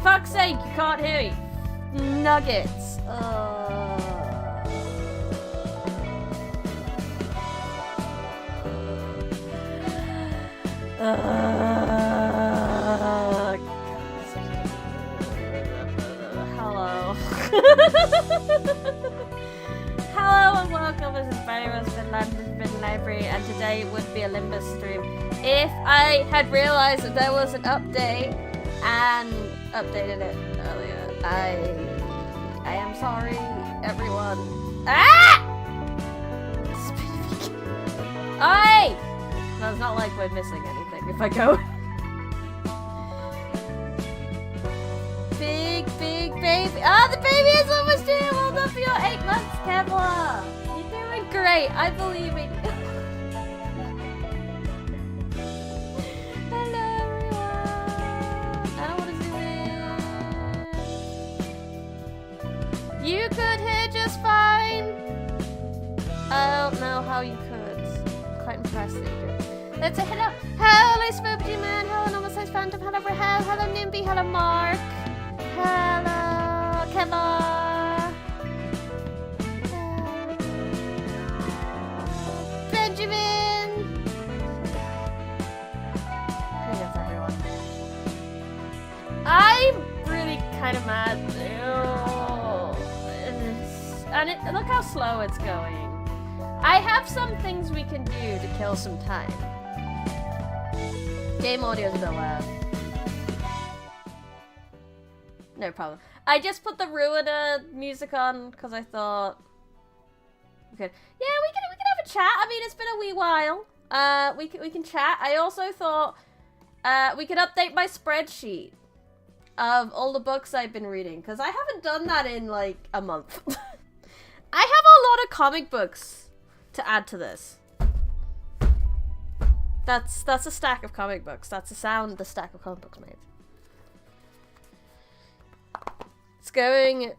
fuck's sake, you can't hear me. Nuggets. Hello. Hello and welcome. This is Barry Roseman, London Library, and today would be a Limbus stream. If I had realized that there was an update and updated it earlier, I am sorry, everyone. Ah! Oi! No, it's not like we're missing anything if I go. Big baby. Ah, the baby is almost here. Well done for your 8 months, Kevlar. You're doing great. I believe in you. Hello, everyone. I don't want to zoom in. You could hear just fine. I don't know how you could. Quite impressive. Let's say hello. Hello, Spoopy Man. Hello, Normal Size Phantom. Hello, Rahel. Hello, Nimby. Hello, Mark. Hello, Kevlar. Benjamin. Hello, everyone. I'm really kind of mad. And look how slow it's going. I have some things we can do to kill some time. Game audio's a bit loud. No problem. I just put the Ruiner music on because I thought we could. Yeah, we can have a chat. I mean, it's been a wee while. We can chat. I also thought we could update my spreadsheet of all the books I've been reading because I haven't done that in like a month. I have a lot of comic books to add to this. That's a stack of comic books. That's the sound the stack of comic books made. It's going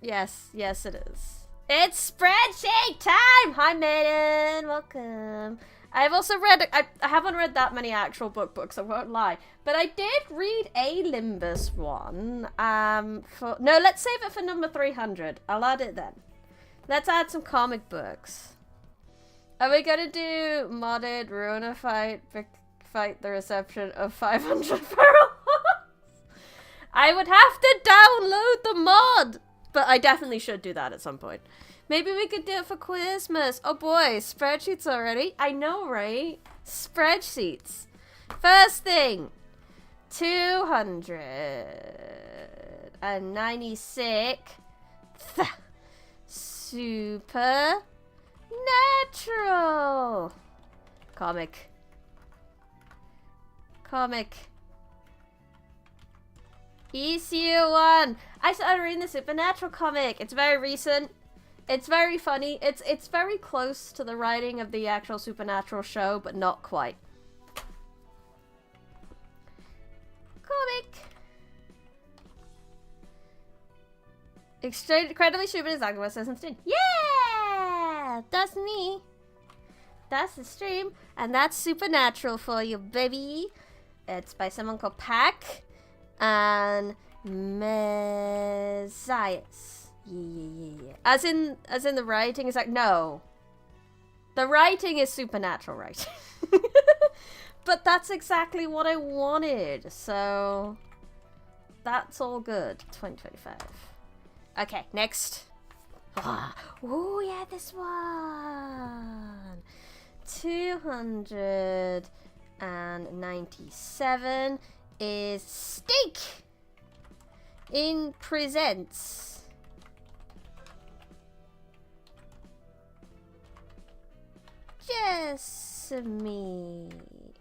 yes it is. It's spreadsheet time! Hi Maiden, welcome. I've also read I haven't read that many actual books, I won't lie. But I did read a Limbus one. No, let's save it for number 300. I'll add it then. Let's add some comic books. Are we gonna do modded Ruiner fight the reception of 500 feral? I would have to download the mod, but I definitely should do that at some point. Maybe we could do it for Christmas. Oh boy, spreadsheets already? I know, right? Spreadsheets. First thing, 296 supernatural comic. Issue 1. I started reading the Supernatural comic. It's very recent. It's very funny. It's very close to the writing of the actual Supernatural show, but not quite. Comic. Incredibly stupid is exactly what Citizen's doing. Yeah! That's me. That's the stream. And that's Supernatural for you, baby. It's by someone called Pack and Messias. Yeah. As in the writing is like, no. The writing is Supernatural writing. But that's exactly what I wanted. So that's all good. 2025. Okay, next. Oh yeah, this one. 297 is Steak in Presents. Jessamy.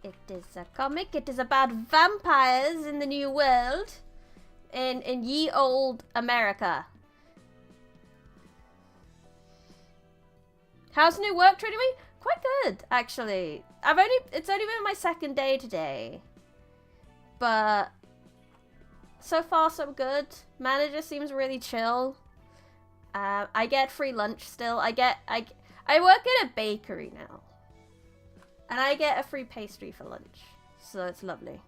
It is a comic. It is about vampires in the New World. In ye old America. How's new work treating me? Quite good, actually. It's only been my second day today. But so far so good. Manager seems really chill. I get free lunch still. I work at a bakery now. And I get a free pastry for lunch. So it's lovely.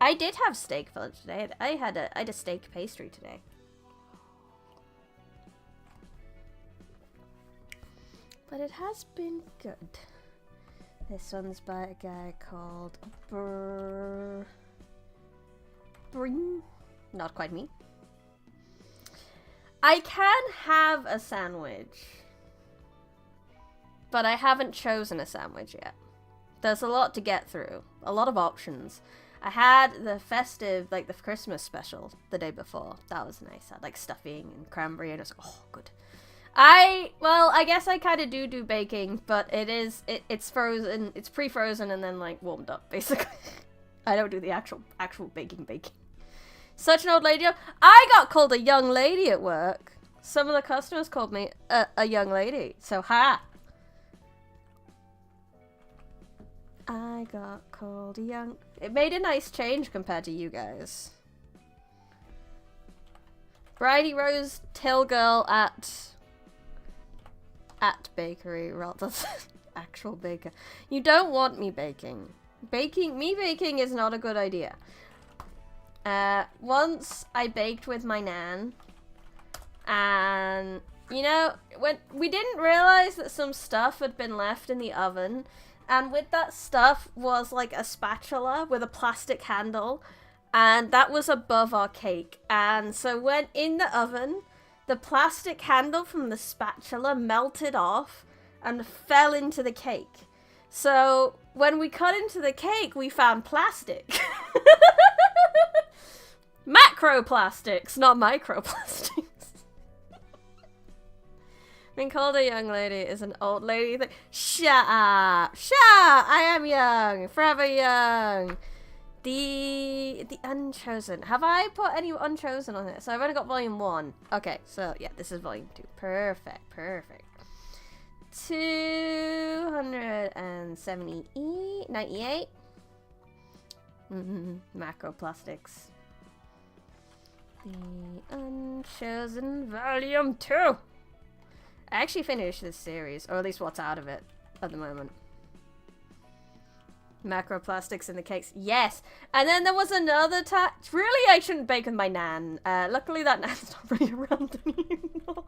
I did have steak for lunch today. I had a steak pastry today. But it has been good. This one's by a guy called Bring. Not quite me. I can have a sandwich, but I haven't chosen a sandwich yet. There's a lot to get through. A lot of options. I had the festive, like the Christmas special the day before. That was nice. I had like stuffing and cranberry and it was oh, good. Well, I guess I kind of do baking, but it's frozen, it's pre-frozen and then like warmed up, basically. I don't do the actual baking. Such an old lady. I got called a young lady at work. Some of the customers called me a young lady. So, ha! I got called a young... It made a nice change compared to you guys. Bridie Rose Till Girl at bakery rather than actual baker. You don't want me baking. Baking is not a good idea. Once I baked with my nan, and you know, when we didn't realize that some stuff had been left in the oven, and with that stuff was like a spatula with a plastic handle, and that was above our cake. And so when in the oven, the plastic handle from the spatula melted off and fell into the cake. So when we cut into the cake, we found plastic. Macroplastics, not microplastics. Being called a young lady is an old lady thing. Shut up! Shut up! I am young, forever young. The Unchosen. Have I put any Unchosen on this? So I've only got volume 1. Okay, so yeah, this is volume 2. Perfect. 298. Macroplastics. The Unchosen Volume 2. I actually finished this series, or at least what's out of it at the moment. Macroplastics in the cakes. Yes! And then there was another time... Really, I shouldn't bake with my nan. Luckily, that nan's not really around anymore.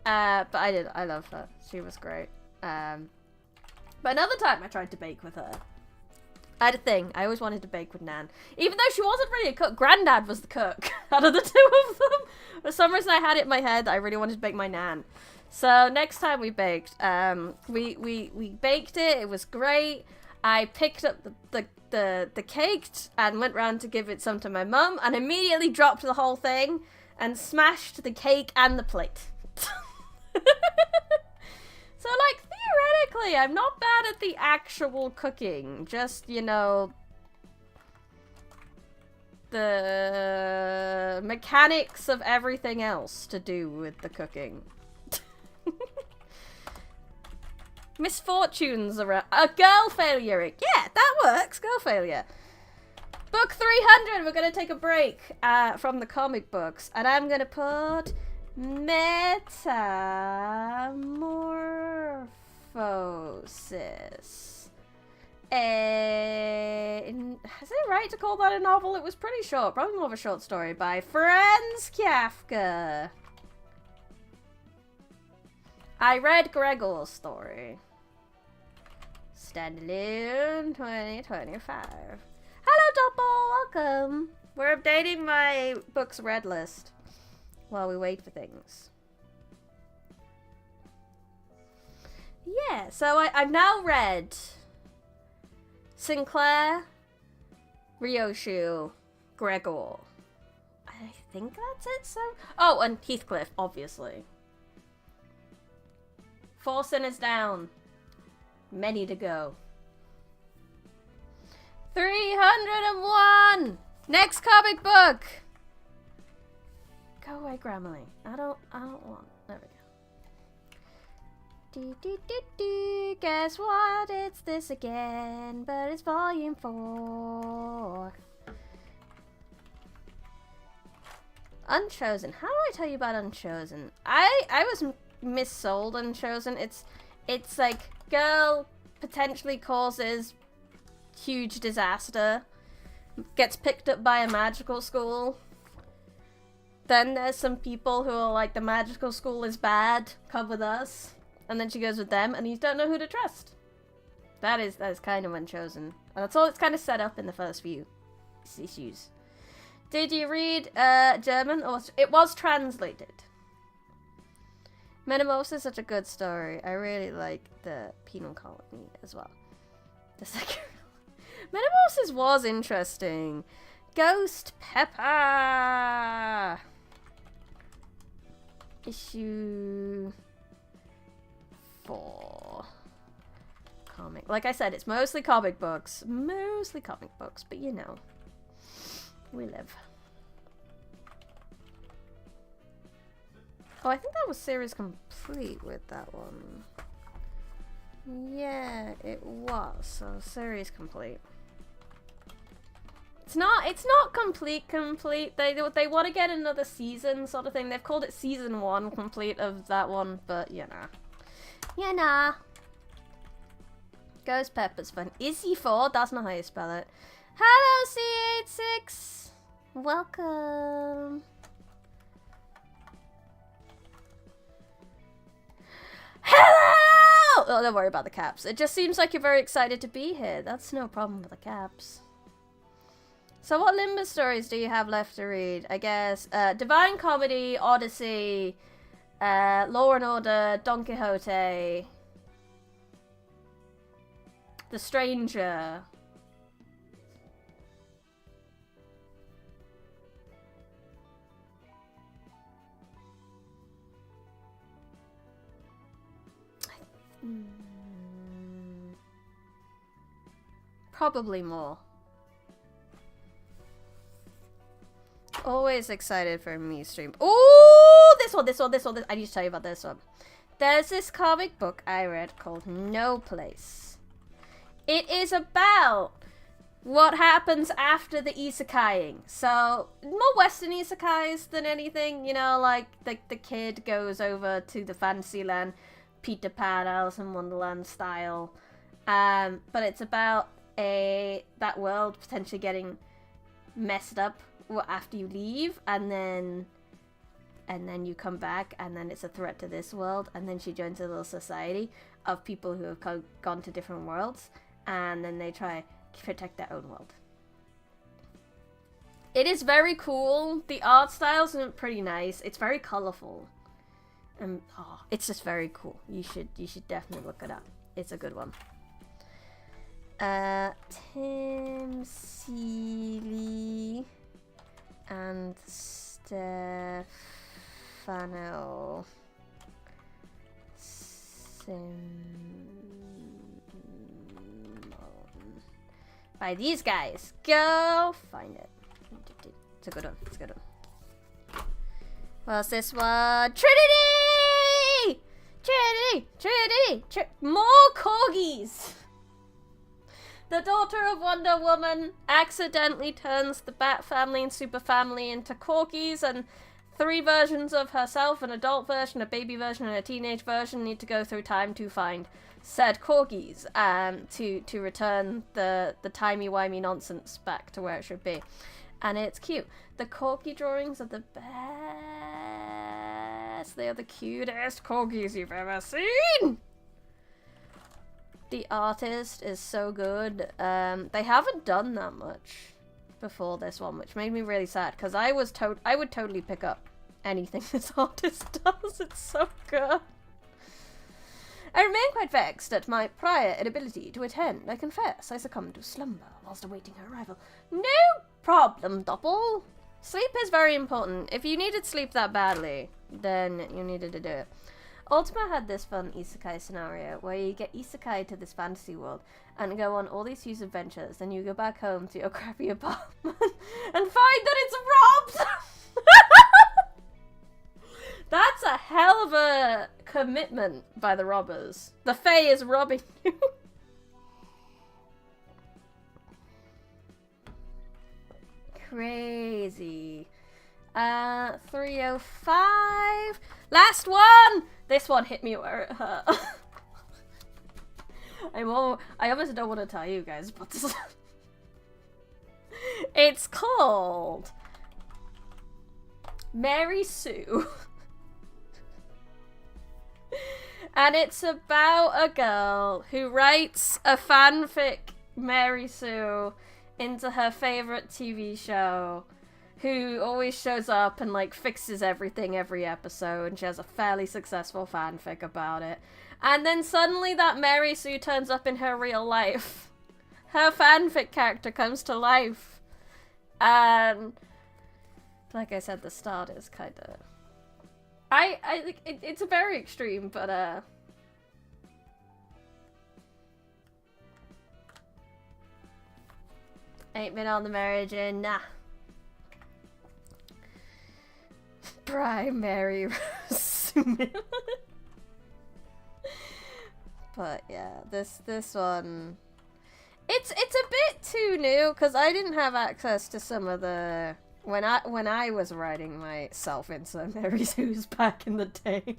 But I did. I love her. She was great. But another time I tried to bake with her. I had a thing. I always wanted to bake with Nan. Even though she wasn't really a cook. Granddad was the cook out of the two of them. For some reason I had it in my head that I really wanted to bake my Nan. So next time we baked, we baked it. It was great. I picked up the cake and went round to give it some to my mum and immediately dropped the whole thing and smashed the cake and the plate. So, like, theoretically, I'm not bad at the actual cooking. Just, you know, the mechanics of everything else to do with the cooking. Misfortunes around. A girl failure. Yeah, that works. Girl failure. Book 300. We're going to take a break from the comic books. And I'm going to put... Metamorphosis. Is it right to call that a novel? It was pretty short. Probably more of a short story by Franz Kafka. I read Gregor's story. Standalone 2025. Hello, Doppel. Welcome. We're updating my books read list while we wait for things. Yeah, so I've now read Sinclair, Ryoshu, Gregor. I think that's it, so... Oh, and Heathcliff, obviously. 4 sinners down. Many to go. 301! Next comic book! Go away, Grammarly. I don't want... There we go. Guess what? It's this again, but it's volume 4. Unchosen. How do I tell you about Unchosen? I was missold Unchosen. It's like girl potentially causes huge disaster, gets picked up by a magical school. Then there's some people who are like, the magical school is bad, come with us. And then she goes with them, and you don't know who to trust. That is kind of unchosen. And that's all it's kind of set up in the first few issues. Did you read German? Or it was translated. Metamorphosis is such a good story. I really like the penal colony as well. The second Metamorphosis was interesting. Ghost Pepper! Issue 4. Comic. Like I said, it's mostly comic books. Mostly comic books, but you know. We live. Oh, I think that was series complete with that one. Yeah, it was. So series complete. It's not complete. They want to get another season sort of thing. They've called it season 1 complete of that one, but you know. Yeah, nah. Ghost Pepper's fun. Izzy 4, that's not how you spell it. Hello, C86. Welcome. Hello! Oh, don't worry about the caps. It just seems like you're very excited to be here. That's no problem with the caps. So what Limbus stories do you have left to read? I guess Divine Comedy, Odyssey, Law and Order, Don Quixote, The Stranger. Probably more. Always excited for a me stream. Oh, this one. I need to tell you about this one. There's this comic book I read called No Place. It is about what happens after the isekaiing. So, more Western isekais than anything. You know, like the kid goes over to the fantasy land, Peter Pan, Alice in Wonderland style. But it's about that world potentially getting messed up after you leave, and then you come back, and then it's a threat to this world, and then she joins a little society of people who have gone to different worlds, and then they try to protect their own world. It is very cool. The art styles are pretty nice. It's very colorful, and it's just very cool. You should definitely look it up. It's a good one. Tim Seeley and Stefano Simon. By these guys. Go find it. It's a good one. It's a good one. What's this one? Trinity! More corgis! The daughter of Wonder Woman accidentally turns the Bat family and Super family into corgis, and 3 versions of herself, an adult version, a baby version, and a teenage version, need to go through time to find said corgis, to return the timey-wimey nonsense back to where it should be. And it's cute. The corgi drawings are the best. They are the cutest corgis you've ever seen. The artist is so good. They haven't done that much before this one, which made me really sad, because I would totally pick up anything this artist does. It's so good. I remain quite vexed at my prior inability to attend. I confess I succumbed to slumber whilst awaiting her arrival. No problem, Doppel. Sleep is very important. If you needed sleep that badly, then you needed to do it. Ultima had this fun isekai scenario where you get isekai to this fantasy world and go on all these huge adventures, then you go back home to your crappy apartment and find that it's robbed! That's a hell of a commitment by the robbers. The Fae is robbing you. Crazy. 305. Last one! This one hit me where it hurt. I almost don't want to tell you guys, but It's called Mary Sue. And it's about a girl who writes a fanfic Mary Sue into her favorite TV show, who always shows up and like fixes everything every episode, and she has a fairly successful fanfic about it. And then suddenly that Mary Sue turns up in her real life. Her fanfic character comes to life. And like I said, the start is kind of... I think it's a very extreme, but 8 men on the marriage and nah. Primary Rose. But yeah, this one, it's a bit too new because I didn't have access to some of the when I was writing myself into Mary Sue's back in the day.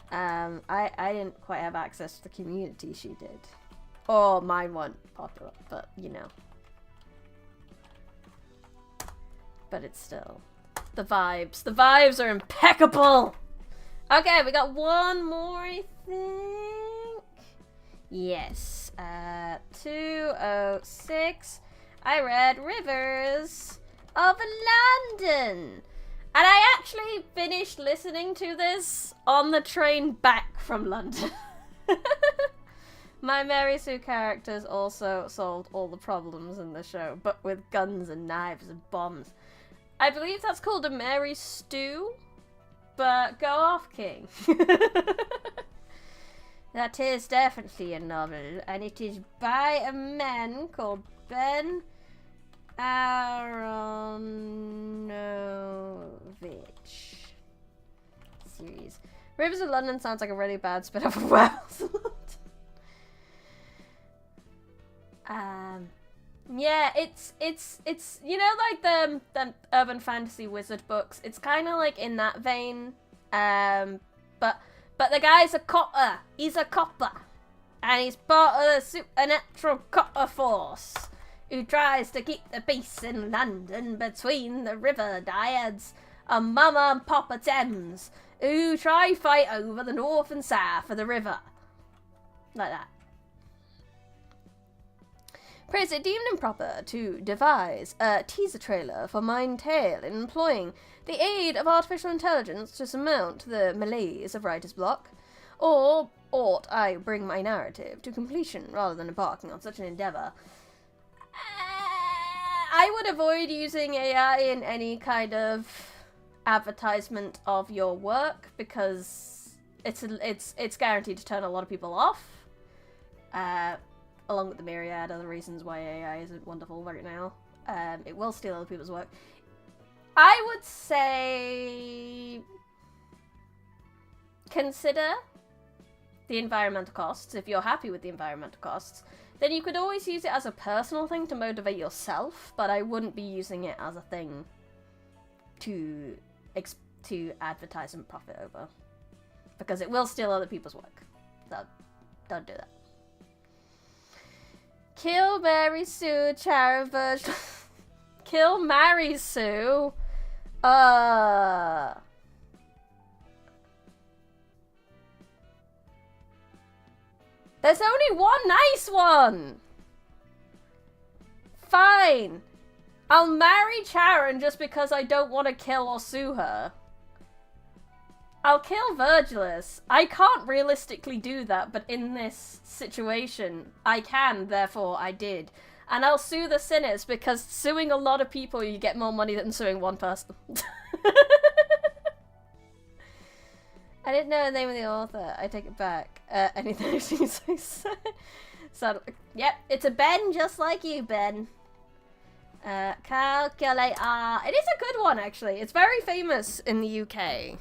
I didn't quite have access to the community she did, or mine weren't popular, but you know. But it's still the vibes. The vibes are impeccable. Okay, we got one more, I think. Yes. 206. I read Rivers of London. And I actually finished listening to this on the train back from London. My Mary Sue characters also solved all the problems in the show, but with guns and knives and bombs. I believe that's called a Mary Stew, but go off, King. That is definitely a novel, and it is by a man called Ben Aronovich. Series. Rivers of London sounds like a really bad spin-off of Wells. Yeah, it's you know, like the urban fantasy wizard books. It's kind of like in that vein. But the guy's a copper. He's a copper, and he's part of the supernatural copper force who tries to keep the peace in London between the river dyads and Mama and Papa Thames, who try fight over the north and south of the river, like that. Praise it deemed improper to devise a teaser trailer for mine tale employing the aid of artificial intelligence to surmount the malaise of writer's block, or ought I bring my narrative to completion rather than embarking on such an endeavour? I would avoid using AI in any kind of advertisement of your work because it's guaranteed to turn a lot of people off. Along with the myriad other reasons why AI isn't wonderful right now. It will steal other people's work. I would say consider the environmental costs. If you're happy with the environmental costs, then you could always use it as a personal thing to motivate yourself, but I wouldn't be using it as a thing to advertise and profit over. Because it will steal other people's work. So, don't do that. Kill Mary Sue, Charaversion. Kill Mary Sue. There's only one nice one. Fine. I'll marry Charon just because I don't want to kill or sue her. I'll kill Virgilus. I can't realistically do that, but in this situation, I can, therefore I did. And I'll sue the sinners, because suing a lot of people, you get more money than suing one person. I didn't know the name of the author. I take it back. Anything I said. So, yep, it's a Ben just like you, Ben. Calculate. It is a good one, actually. It's very famous in the UK.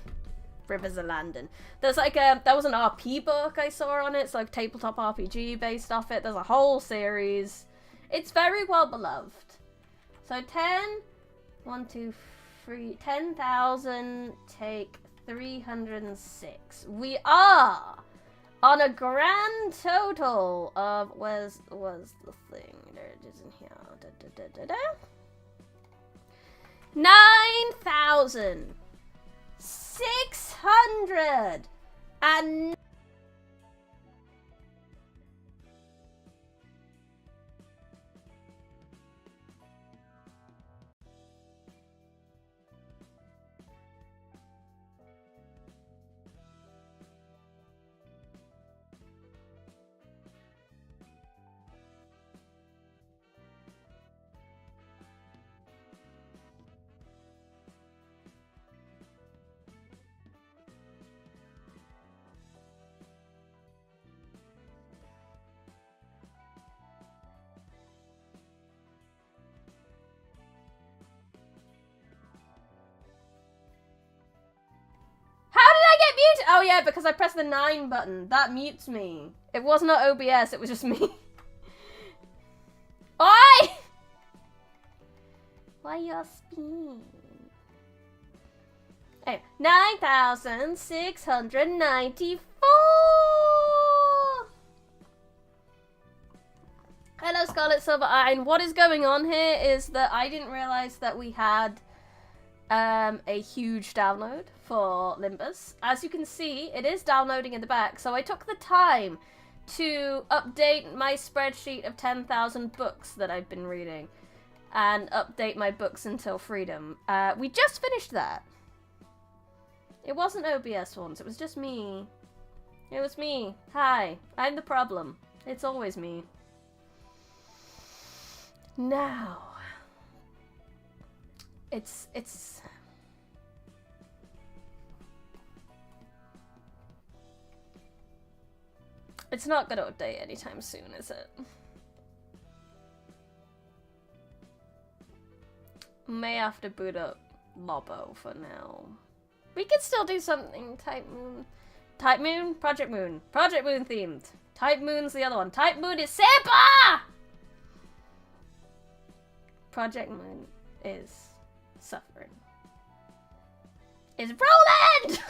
Rivers of London. There's like there was an RP book I saw on it. It's like tabletop RPG based off it. There's a whole series. It's very well beloved. So 10,000 take 306. We are on a grand total of, where's the thing? there it is in here. 9,600 and oh yeah, because I pressed the 9 button. That mutes me. It was not OBS, it was just me. Oi! Why you spin? Anyway, 9,694! Hello, Scarlet Silver Iron. What is going on here is that I didn't realize that we had a huge download for Limbus. As you can see, it is downloading in the back, so I took the time to update my spreadsheet of 10,000 books that I've been reading and update my books until freedom. We just finished that. It wasn't OBS once, it was just me. It was me. Hi, I'm the problem. It's always me. Now, it's not gonna update anytime soon, is it? May have to boot up Lobo for now. We could still do something Type Moon. Type Moon? Project Moon. Project Moon themed. Type Moon's the other one. Type Moon is Seba! Project Moon is suffering. Is Roland!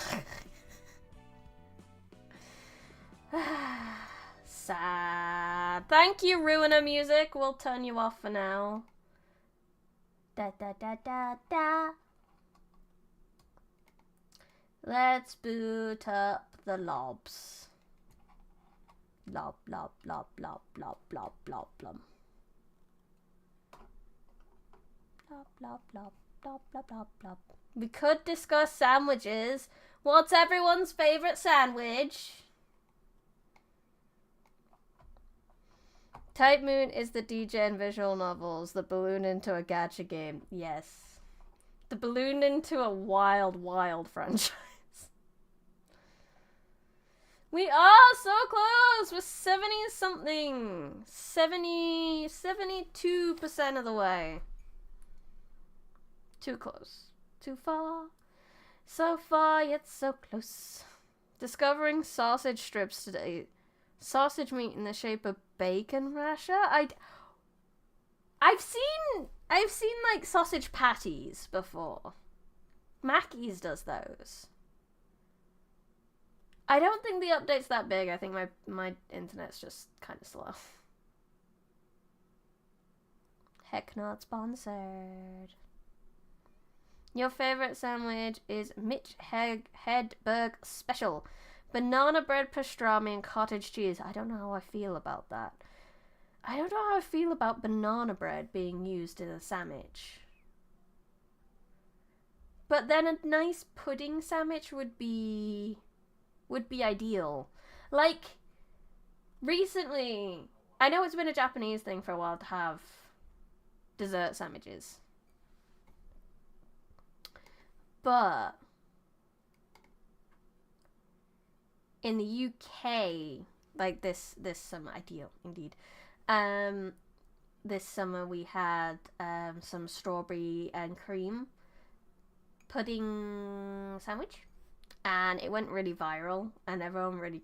Sad. Thank you, Ruiner Music. We'll turn you off for now. Da da da da da. Let's boot up the lobs. Lob, lob, lob, lob, lob, lob, lob, lob. Blop, blop, blop, blop, blop, blop, blop. We could discuss sandwiches. What's everyone's favorite sandwich? Type Moon is the DJ in visual novels, the balloon into a gacha game. Yes. The balloon into a wild, wild franchise. We are so close! We're 70-something. 72% of the way. Too close. Too far. So far, yet so close. Discovering sausage strips today. Sausage meat in the shape of bacon rasher? I've seen like sausage patties before. Mackey's does those. I don't think the update's that big. I think my internet's just kind of slow. Heck, not sponsored. Your favorite sandwich is Mitch Hedberg Special. Banana bread, pastrami, and cottage cheese. I don't know how I feel about that. I don't know how I feel about banana bread being used in a sandwich. But then a nice pudding sandwich would be ideal. Like, recently, I know it's been a Japanese thing for a while to have dessert sandwiches. But in the UK, like this summer, ideal indeed. This summer we had some strawberry and cream pudding sandwich, and it went really viral, and everyone really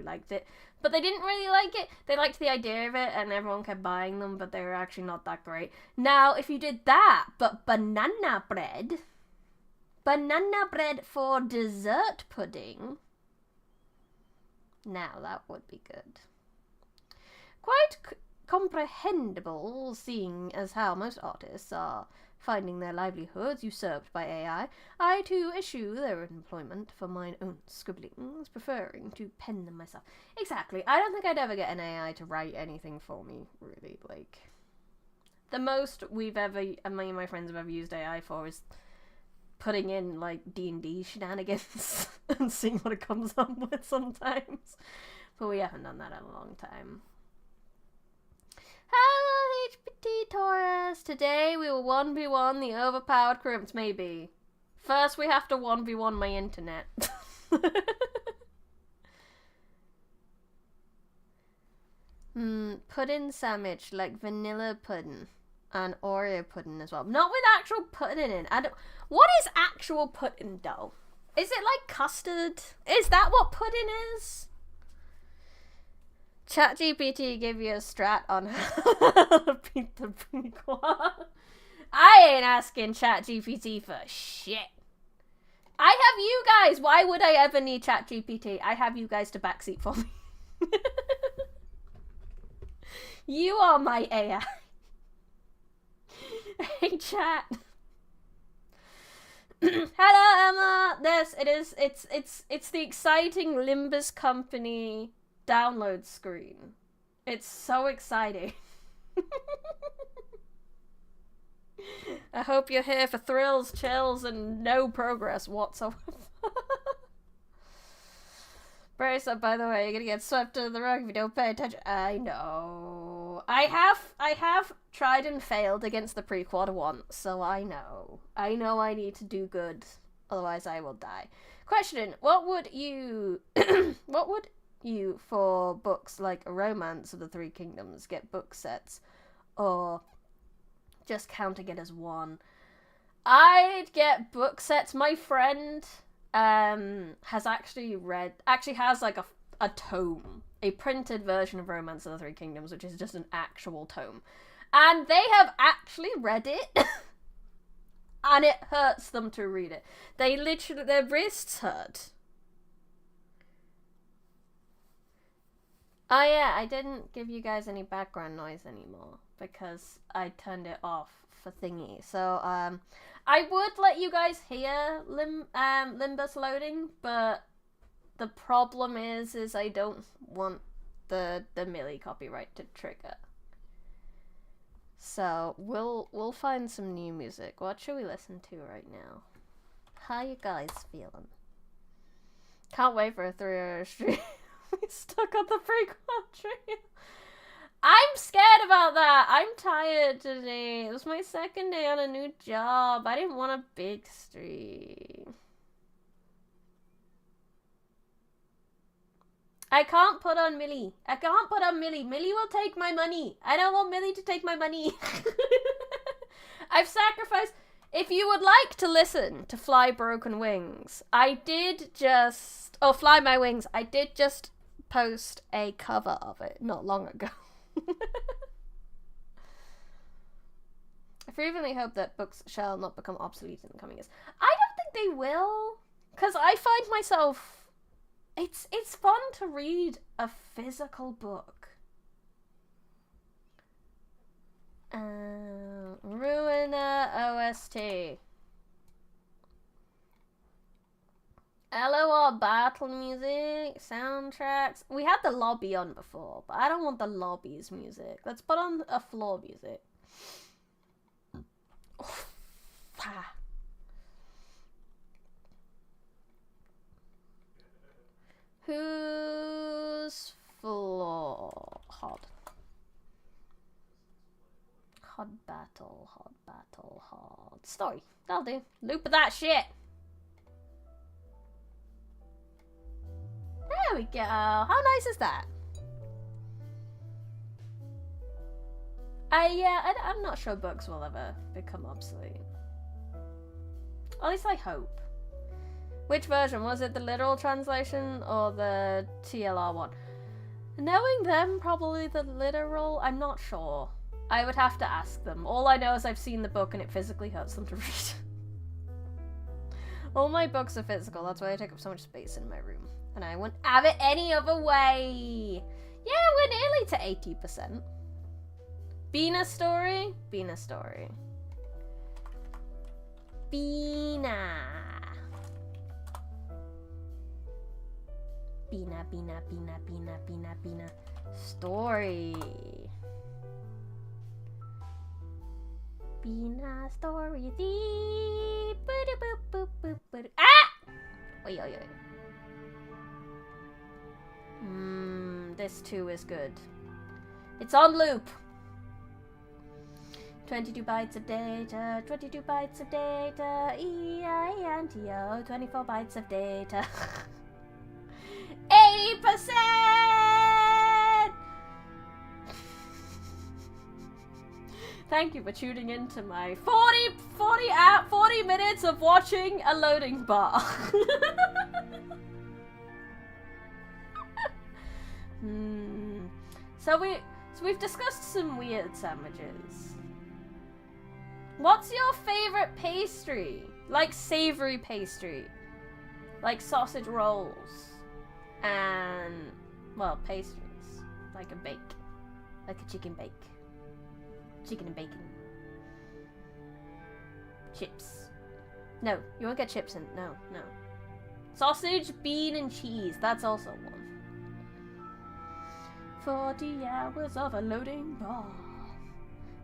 liked it. But they didn't really like it. They liked the idea of it, and everyone kept buying them, but they were actually not that great. Now, if you did that, but banana bread for dessert pudding, now that would be good. comprehensible, seeing as how most artists are finding their livelihoods usurped by AI. I too eschew their employment for mine own scribblings, preferring to pen them myself. Exactly. I don't think I'd ever get an AI to write anything for me, really. Like, the most me and my friends have ever used AI for is putting in, like, D&D shenanigans and seeing what it comes up with sometimes. But we haven't done that in a long time. Hello, HPT Taurus! Today we will 1v1 the overpowered crimps, maybe. First we have to 1v1 my internet. Pudding sandwich, like vanilla pudding. And Oreo pudding as well. Not with actual pudding in. What is actual pudding dough? Is it like custard? Is that what pudding is? ChatGPT gave you a strat on how to beat the prequel. I ain't asking ChatGPT for shit. I have you guys. Why would I ever need ChatGPT? I have you guys to backseat for me. You are my AI. Hey, chat. Hello, Emma. It's the exciting Limbus Company download screen. It's so exciting. I hope you're here for thrills, chills, and no progress whatsoever. Brace up, by the way, you're gonna get swept under the rug if you don't pay attention. I know. I have tried and failed against the pre-quad once, so I know. I know I need to do good, otherwise I will die. Question, what would you for books like A Romance of the Three Kingdoms get book sets, or just counting it as one? I'd get book sets. My friend has like a tome, a printed version of Romance of the Three Kingdoms, which is just an actual tome, and they have actually read it. And it hurts them to read it. They literally, their wrists hurt. Oh yeah, I didn't give you guys any background noise anymore because I turned it off for thingy. So I would let you guys hear Limbus loading, but the problem is I don't want the Millie copyright to trigger. So we'll find some new music. What should we listen to right now? How you guys feeling? Can't wait for a 3-hour stream. We stuck on the pre-quad stream. I'm scared about that. I'm tired today. It was my second day on a new job. I didn't want a big stream. I can't put on Millie. I can't put on Millie. Millie will take my money. I don't want Millie to take my money. I've sacrificed. If you would like to listen to Fly Broken Wings, Fly My Wings, I did just post a cover of it not long ago. I fervently hope that books shall not become obsolete in the coming years. I don't think they will, because I find myself... It's fun to read a physical book. Ruiner OST. LOR battle music, soundtracks. We had the lobby on before, but I don't want the lobby's music. Let's put on a floor music. Oh, ah. Who's floor? Hot battle, hot story. That'll do. Loop of that shit. There we go. How nice is that? I'm not sure books will ever become obsolete. At least I hope. Which version? Was it the literal translation or the TLR one? Knowing them, probably the literal. I'm not sure. I would have to ask them. All I know is I've seen the book and it physically hurts them to read. All my books are physical. That's why I take up so much space in my room. And I wouldn't have it any other way. Yeah, we're nearly to 80%. Bina story? Bina story. Bina. Bina, Bina, Bina, Bina, Bina, Bina. Story. Bina story. Ah! Oi, oi, oi. This too is good. It's on loop. 22 bytes of data, 22 bytes of data, E-I-N-T-O, 24 bytes of data. 80%! Thank you for tuning in to my 40 minutes of watching a loading bar. So we've discussed some weird sandwiches. What's your favorite pastry? Like savory pastry. Like sausage rolls. And, well, pastries. Like a bake. Like a chicken bake. Chicken and bacon. Chips. No, you won't get chips in. No. Sausage, bean, and cheese. That's also one. 40 hours of a loading bar.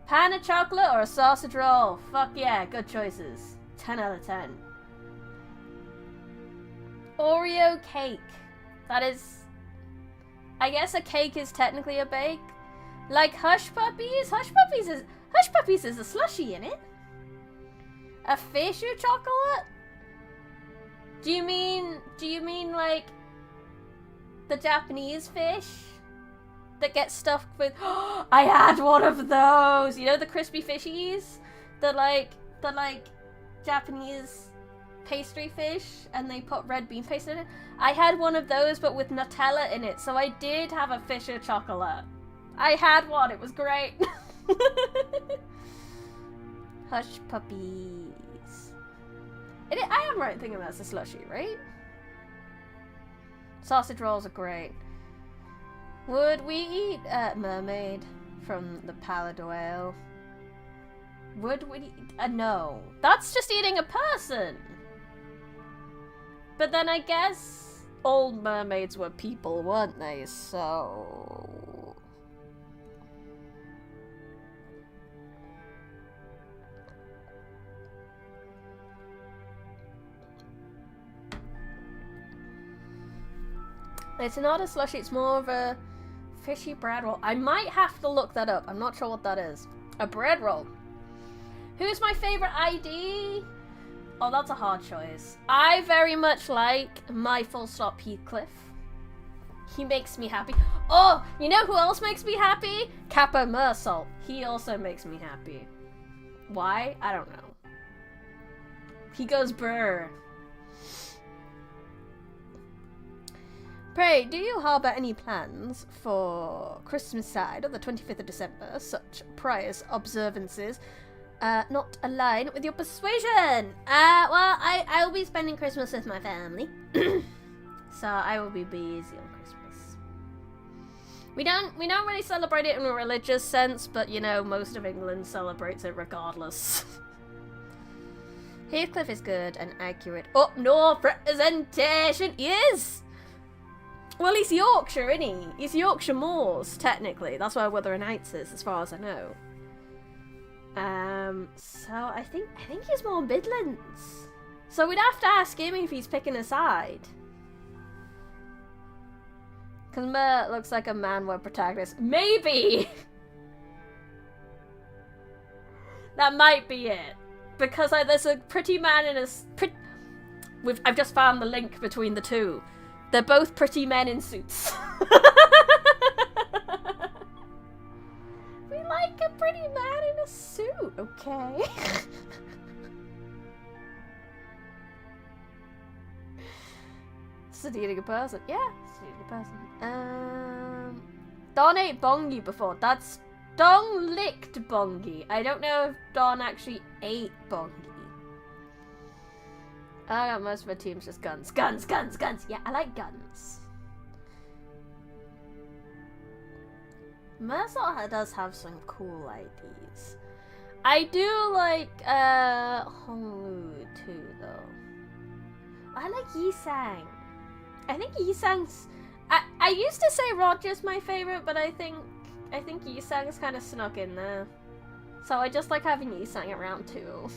Pan of chocolate or a sausage roll? Fuck yeah, good choices. 10 out of 10. Oreo cake. That is... I guess a cake is technically a bake. Like Hush Puppies? Hush Puppies is a slushie, in it? A fish or chocolate? Do you mean like the Japanese fish that gets stuffed with? I had one of those. You know the crispy fishies, the like Japanese pastry fish, and they put red bean paste in it. I had one of those, but with Nutella in it. So I did have a fish or chocolate. I had one. It was great. Hush Puppies. I am right thinking that's a slushie, right? Sausage rolls are great. Would we eat mermaid from the Palais Whale? Would we? No. That's just eating a person. But then I guess old mermaids were people, weren't they? So... It's not a slushie, it's more of a fishy bread roll. I might have to look that up. I'm not sure what that is. A bread roll. Who's my favorite ID? Oh, that's a hard choice. I very much like my full stop Heathcliff. He makes me happy. Oh, you know who else makes me happy? Capo Mersal. He also makes me happy. Why? I don't know. He goes brr. Pray, do you harbour any plans for Christmas side on the 25th of December, such pious observances not align with your persuasion? Well, I will be spending Christmas with my family, so I will be busy on Christmas. We don't really celebrate it in a religious sense, but you know, most of England celebrates it regardless. Heathcliff is good and accurate up north representation. Is. Well, he's Yorkshire, isn't he? He's Yorkshire Moors, technically. That's where Wuthering Heights is, as far as I know. So I think he's more Midlands. So we'd have to ask him if he's picking a side. Because Mert looks like a man-web protagonist. Maybe! That might be it. Because there's a pretty man in a... I've just found the link between the two. They're both pretty men in suits. We like a pretty man in a suit, okay? Studying a person. Yeah, studying a person. Don ate bongi before. That's... Don licked bongi. I don't know if Don actually ate bongi. I got most of my team's just guns. Guns, guns, guns. Yeah, I like guns. Mersault does have some cool IDs. I do like Honglu too, though. I like Yisang. I think Yisang's. I used to say Roger's my favorite, but I think Yisang's kind of snuck in there. So I just like having Yisang around too.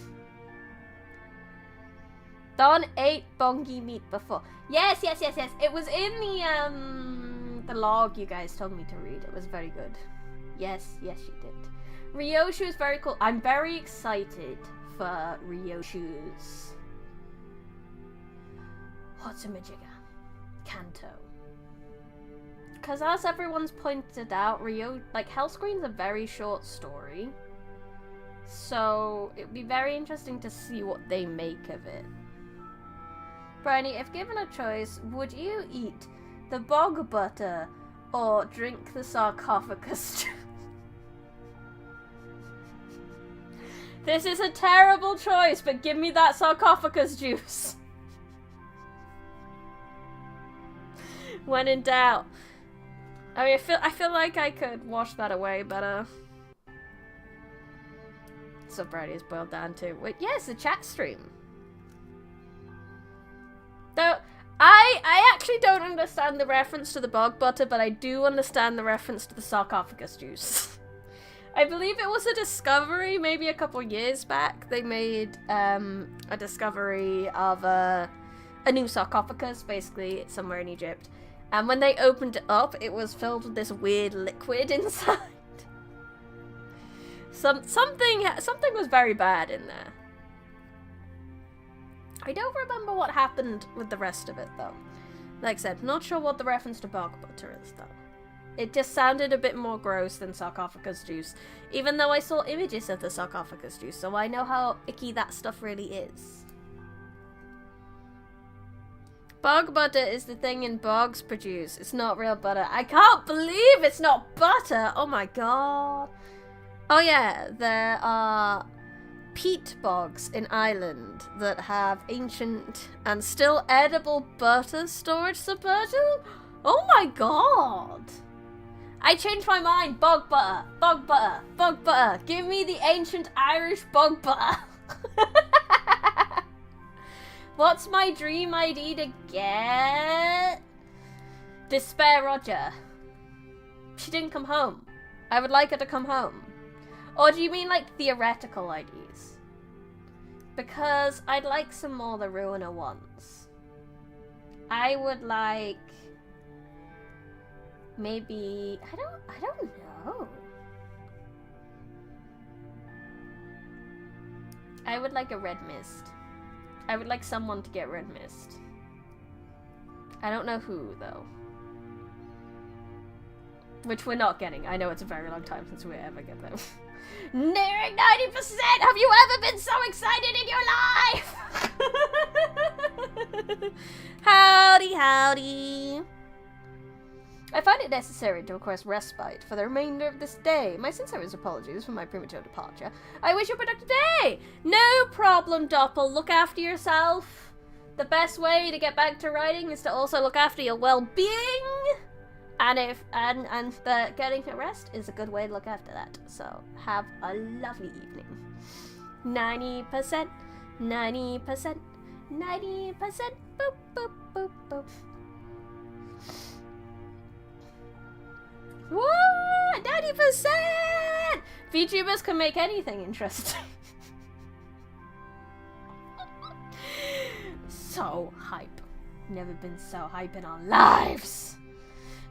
Don ate bongi meat before. Yes. It was in the log you guys told me to read. It was very good. Yes, you did. Ryoshu is very cool. I'm very excited for Ryoshu's Hotsumajigga Canto. Because as everyone's pointed out, Hellscreen's a very short story. So it'd be very interesting to see what they make of it. Bryony, if given a choice, would you eat the bog butter or drink the sarcophagus? This is a terrible choice, but give me that sarcophagus juice. When in doubt. I mean, I feel like I could wash that away better. So Brady is boiled down to. Wait, yes, the chat stream. Though I actually don't understand the reference to the bog butter, but I do understand the reference to the sarcophagus juice. I believe it was a discovery maybe a couple years back. They made a discovery of a new sarcophagus, basically somewhere in Egypt. And when they opened it up, it was filled with this weird liquid inside. Something was very bad in there. I don't remember what happened with the rest of it, though. Like I said, not sure what the reference to bog butter is, though. It just sounded a bit more gross than sarcophagus juice, even though I saw images of the sarcophagus juice, so I know how icky that stuff really is. Bog butter is the thing in bogs produce. It's not real butter. I can't believe it's not butter! Oh my god. Oh yeah, there are peat bogs in Ireland that have ancient and still edible butter storage submerged. Oh my god! I changed my mind. Bog butter, bog butter, bog butter. Give me the ancient Irish bog butter. What's my dream ID to get? Despair Roger. She didn't come home. I would like her to come home. Or do you mean like theoretical IDs? Because I'd like some more the Ruiner ones. I would like maybe I don't know. I would like a red mist. I would like someone to get red mist. I don't know who though. Which we're not getting. I know it's a very long time since we ever get them. Nearing 90%! Have you ever been so excited in your life? Howdy, howdy. I find it necessary to request respite for the remainder of this day. My sincerest apologies for my premature departure. I wish you a productive day. No problem, Doppel. Look after yourself. The best way to get back to writing is to also look after your well-being. And getting a rest is a good way to look after that. So have a lovely evening. 90%, 90%, 90%, boop, boop, boop, boop. What? 90%! VTubers can make anything interesting. So hype. Never been so hype in our lives.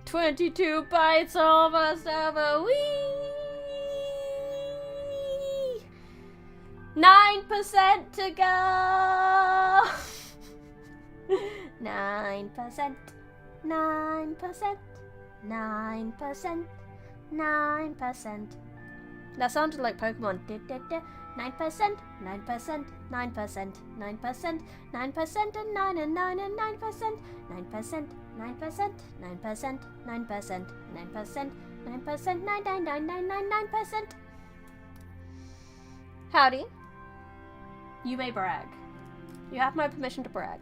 22 bites, almost over. Wee! 9% to go. 9%. 9%. 9%. 9%. That sounded like Pokemon. 9%. 9%. 9%. 9%. 9%. 9% and 9 and 9 and 9%. 9%. 9%, 9%, 9%, 9%, 9%, 9999999%. Howdy. You may brag. You have my permission to brag.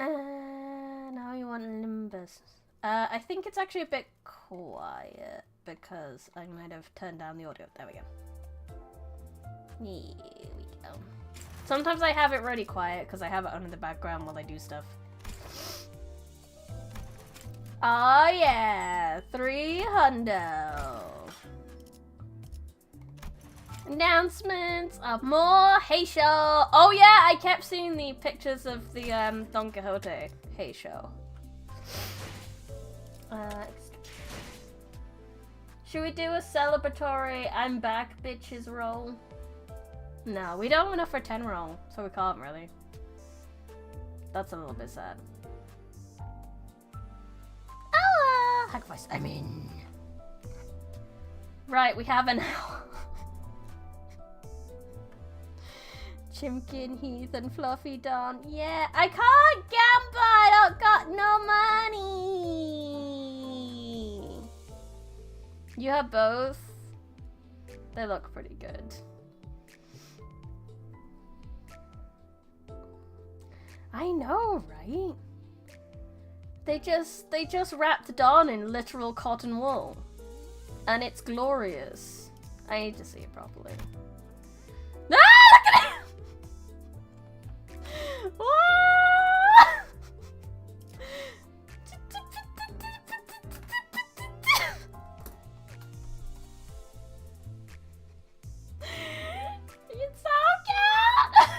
Now you want Limbus. I think it's actually a bit quiet because I might have turned down the audio. There we go. Here we go. Sometimes I have it really quiet because I have it on in the background while I do stuff. Oh yeah, 300. Announcements of more Hey Show. Oh yeah, I kept seeing the pictures of the Don Quixote Hey Show. Should we do a celebratory I'm back bitches roll? No, we don't have enough for 10 roll, so we can't really. That's a little bit sad. Ah, hack voice. I'm in. Right, we have an hour. Chimkin, Heath, and Fluffy Don. Yeah, I can't gamble. I don't got no money. You have both. They look pretty good. I know, right? They just wrapped Don in literal cotton wool, and it's glorious. I need to see it properly. Ah, look at it! It's so cute!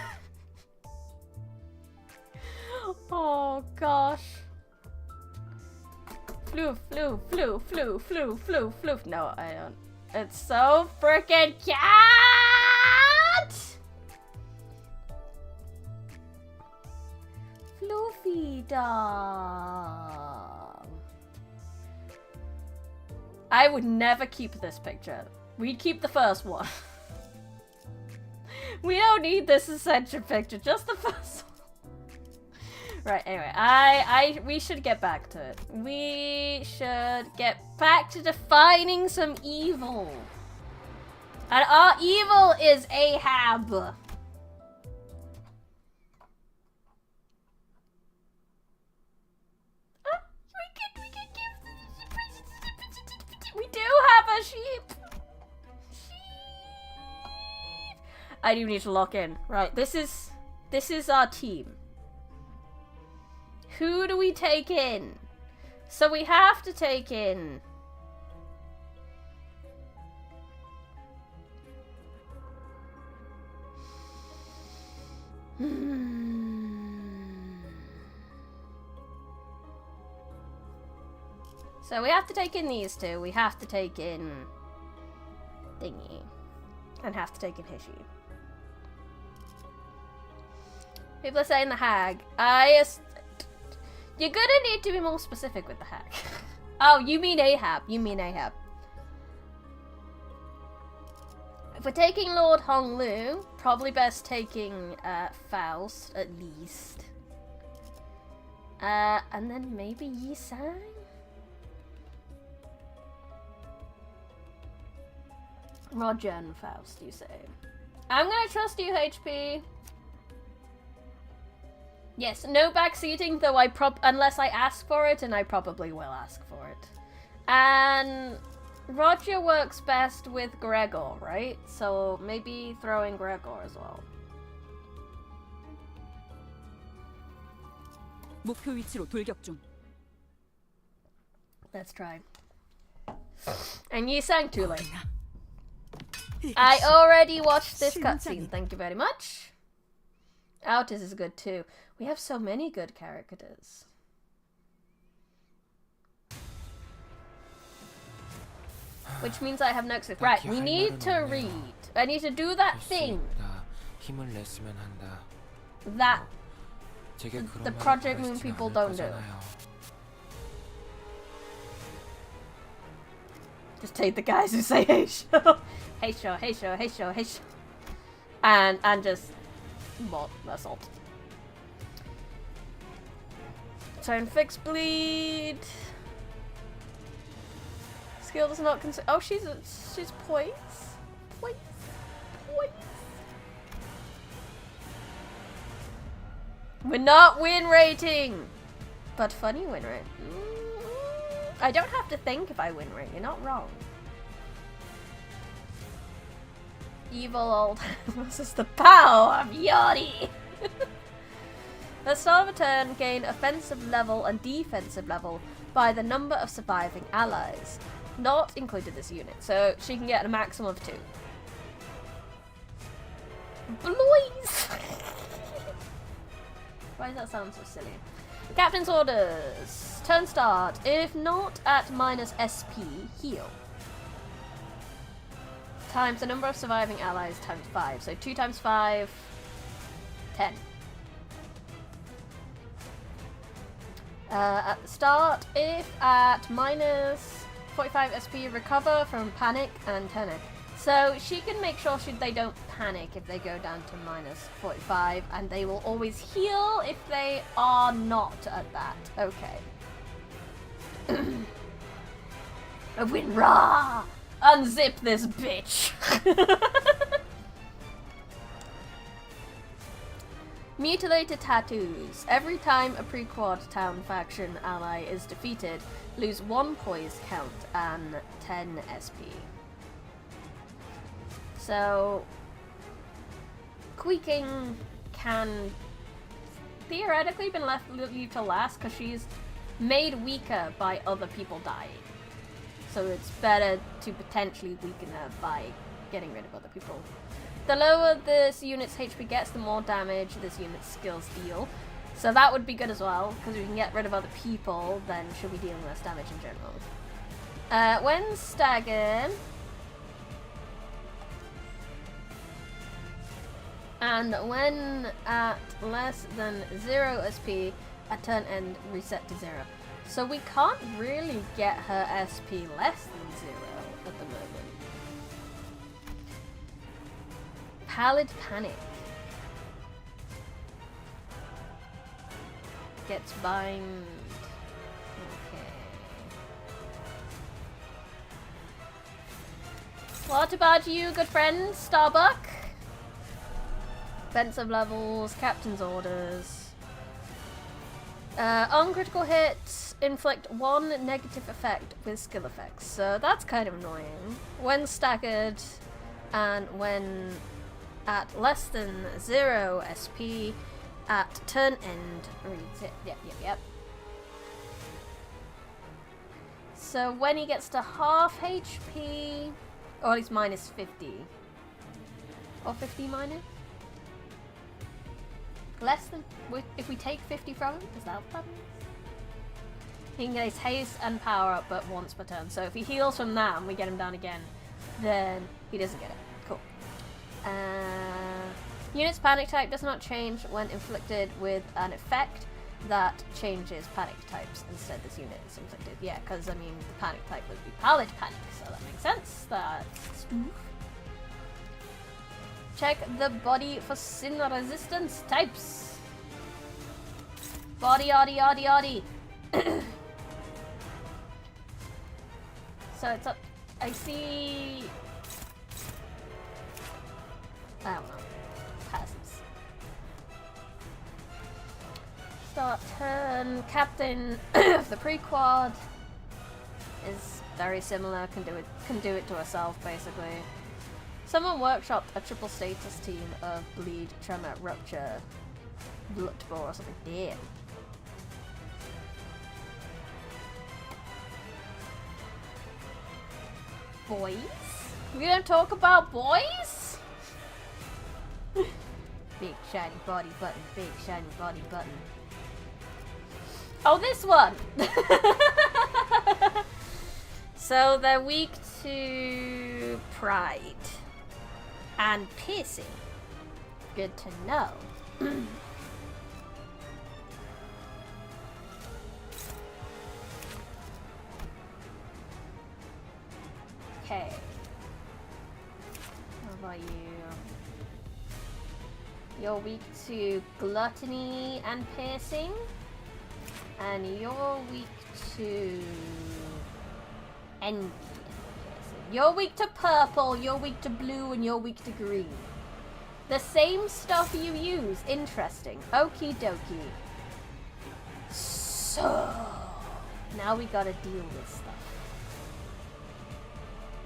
Oh gosh. Floof, floof, floof, floof, floof, floof, floof. No, I don't. It's so freaking cute! Floofy dog. I would never keep this picture. We'd keep the first one. We don't need this Ascension picture, just the first one. Right, anyway, we should get back to it. We should get back to defining some evil. And our evil is Ahab. We do have a sheep. I do need to lock in. Right, this is our team. Who do we take in? So we have to take in So we have to take in these two. We have to take in Thingy. And have to take in Hishi. People are saying the hag. You're gonna need to be more specific with the hag. Oh, you mean Ahab. You mean Ahab. If we're taking Lord Honglu, probably best taking Faust, at least. And then maybe Yi Sang? Roger and Faust, you say. I'm gonna trust you, HP. Yes, no backseating, though unless I ask for it, and I probably will ask for it. And Roger works best with Gregor, right? So maybe throw in Gregor as well. 목표 위치로 돌격 중. Let's try. And you sang too late. I already watched this cutscene, thank you very much. Altis is good too. We have so many good characters. Which means I have no experience. Right, we need to read. I need to do that thing. That the Project Moon people don't do. Just take the guys who say hey show. Hey show, hey show, hey show, hey show. And just assault. Turn fix bleed. Skill does not consider. Oh, she's poise. Poise. Poise. We're not win rating! But funny win rate. I don't have to think if I win rate, you're not wrong. Evil old versus the power of Yori! At the start of a turn, gain offensive level and defensive level by the number of surviving allies. Not included this unit, so she can get a maximum of 2. Blois! Why does that sound so silly? Captain's orders. Turn start. If not at minus SP, heal. Times the number of surviving allies times 5. So 2 times 5, 10. At the start, if at minus 45 SP, recover from panic and turn it. So she can make sure they don't panic if they go down to minus 45, and they will always heal if they are not at that. Okay. A win raw! Unzip this bitch! Mutilated tattoos. Every time a pre-quad town faction ally is defeated, lose 1 poise count and 10 SP. So, Queeking can theoretically be leave to last because she's made weaker by other people dying. So it's better to potentially weaken her by getting rid of other people. The lower this unit's HP gets, the more damage this unit's skills deal. So that would be good as well, because we can get rid of other people, then she'll be dealing less damage in general. When staggered, and when at less than 0 SP, at turn end reset to 0. So we can't really get her SP less than 0 at the moment. Pallid Panic. Gets bind. Okay. What about you, good friend, Starbuck? Offensive levels, captain's orders. On critical hits, inflict 1 negative effect with skill effects. So that's kind of annoying. When staggered, and when at less than 0 SP, at turn end, reads it. Yep. So when he gets to half HP, or at least minus 50. Or 50 minus? Less than, if we take 50 from him, is that what that means? He can get his haste and power up but once per turn. So if he heals from that and we get him down again, then he doesn't get it. Cool. Unit's panic type does not change when inflicted with an effect that changes panic types. Instead, this unit is inflicted. Yeah, because I mean, the panic type would be Pallid Panic, so that makes sense. That's smooth. Check the body for sin resistance types. Body. So it's up. I see. I don't know. Passes. Start turn. Captain of the pre-quad is very similar. Can do it to herself basically. Someone workshopped a triple status team of bleed, tremor, rupture, blood bore or something. Damn. Boys? We don't talk about boys? Big shiny body button, big shiny body button. Oh, this one! So they're weak to pride. And piercing. Good to know. Okay. How about you? You're weak to gluttony and piercing. And you're weak to envy. You're weak to purple, you're weak to blue, and you're weak to green. The same stuff you use. Interesting. Okie dokie. So now we gotta deal with stuff.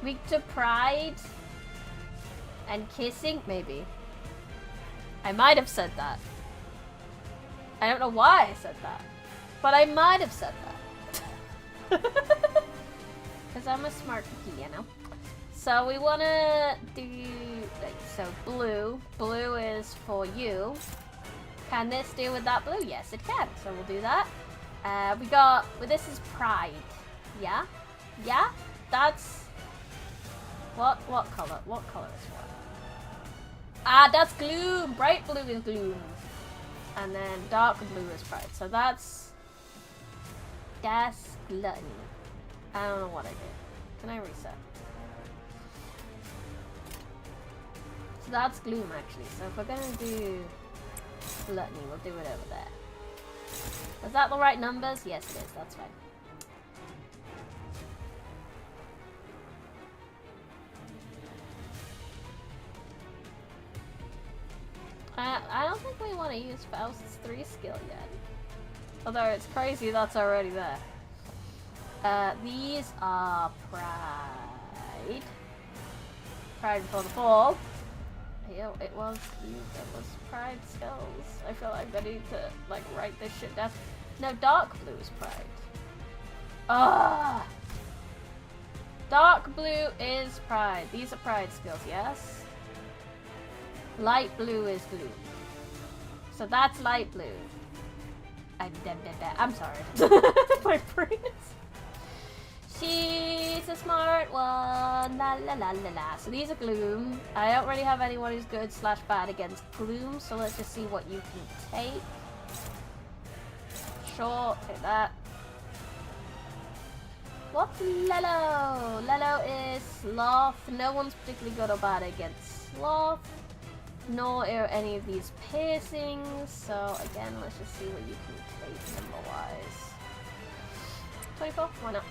Weak to pride and kissing, maybe. I might have said that. I don't know why I said that, but I might have said that. Because I'm a smart cookie, you know. So we want to do, like, so blue. Blue is for you. Can this do with that blue? Yes, it can. So we'll do that. We got, well, this is pride. Yeah? Yeah? That's, what color? What color is what? Ah, that's gloom. Bright blue is gloom. And then dark blue is pride. So that's gluttony. I don't know what I did. Can I reset? So that's gloom, actually. So if we're gonna do gluttony, we'll do it over there. Was that the right numbers? Yes, it is. That's fine. I don't think we want to use Faust's 3 skill yet. Although it's crazy that's already there. These are pride. Pride before the fall. Ew, it was pride skills. I feel like I need to like write this shit down. No, dark blue is pride. Ah, dark blue is pride. These are pride skills, yes. Light blue is glue. So that's light blue. I'm sorry. My brain is... She's a smart one. La la la la la. So these are gloom. I don't really have anyone who's good / bad against gloom. So let's just see what you can take. Sure, take that. What's Lelo? Lelo is sloth. No one's particularly good or bad against sloth. Nor are any of these piercings. So again, let's just see what you can take number-wise. 24? Why not?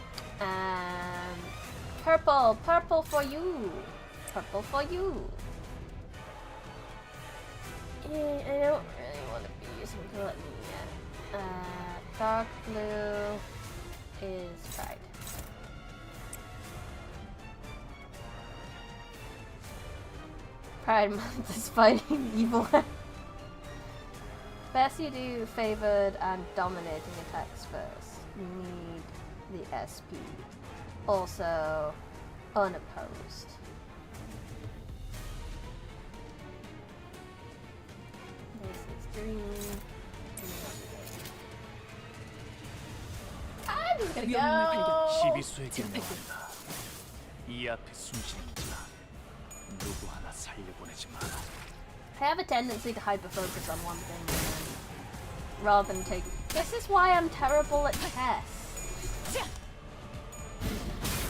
Purple. Purple for you. Purple for you. I don't really want to be using gluttony yet. Dark blue is pride. Pride Month is fighting evil. Best you do favored and dominating attacks first. You need the SP. Also unopposed. This is green. I'm just gonna go. 시비수에게 나온다. 이 앞에 숨지는 자 누구 하나 살려보내지 마라. I have a tendency to hyper-focus on one thing rather than take... This is why I'm terrible at chess.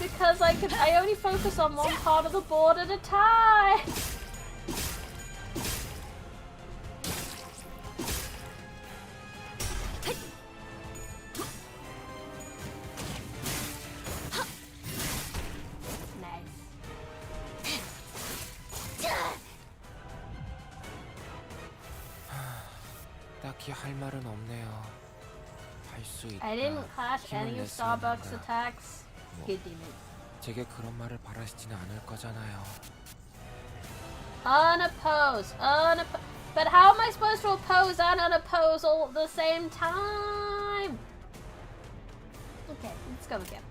Because I only focus on one part of the board at a time. 할 말은 없네요. 할 수 있다. I didn't clash any of Starbucks attacks. He didn't. 제게 그런 말을 바라시지는 않을 거잖아요. Unopposed. But how am I supposed to oppose and unoppose all at the same time? Okay, let's go again.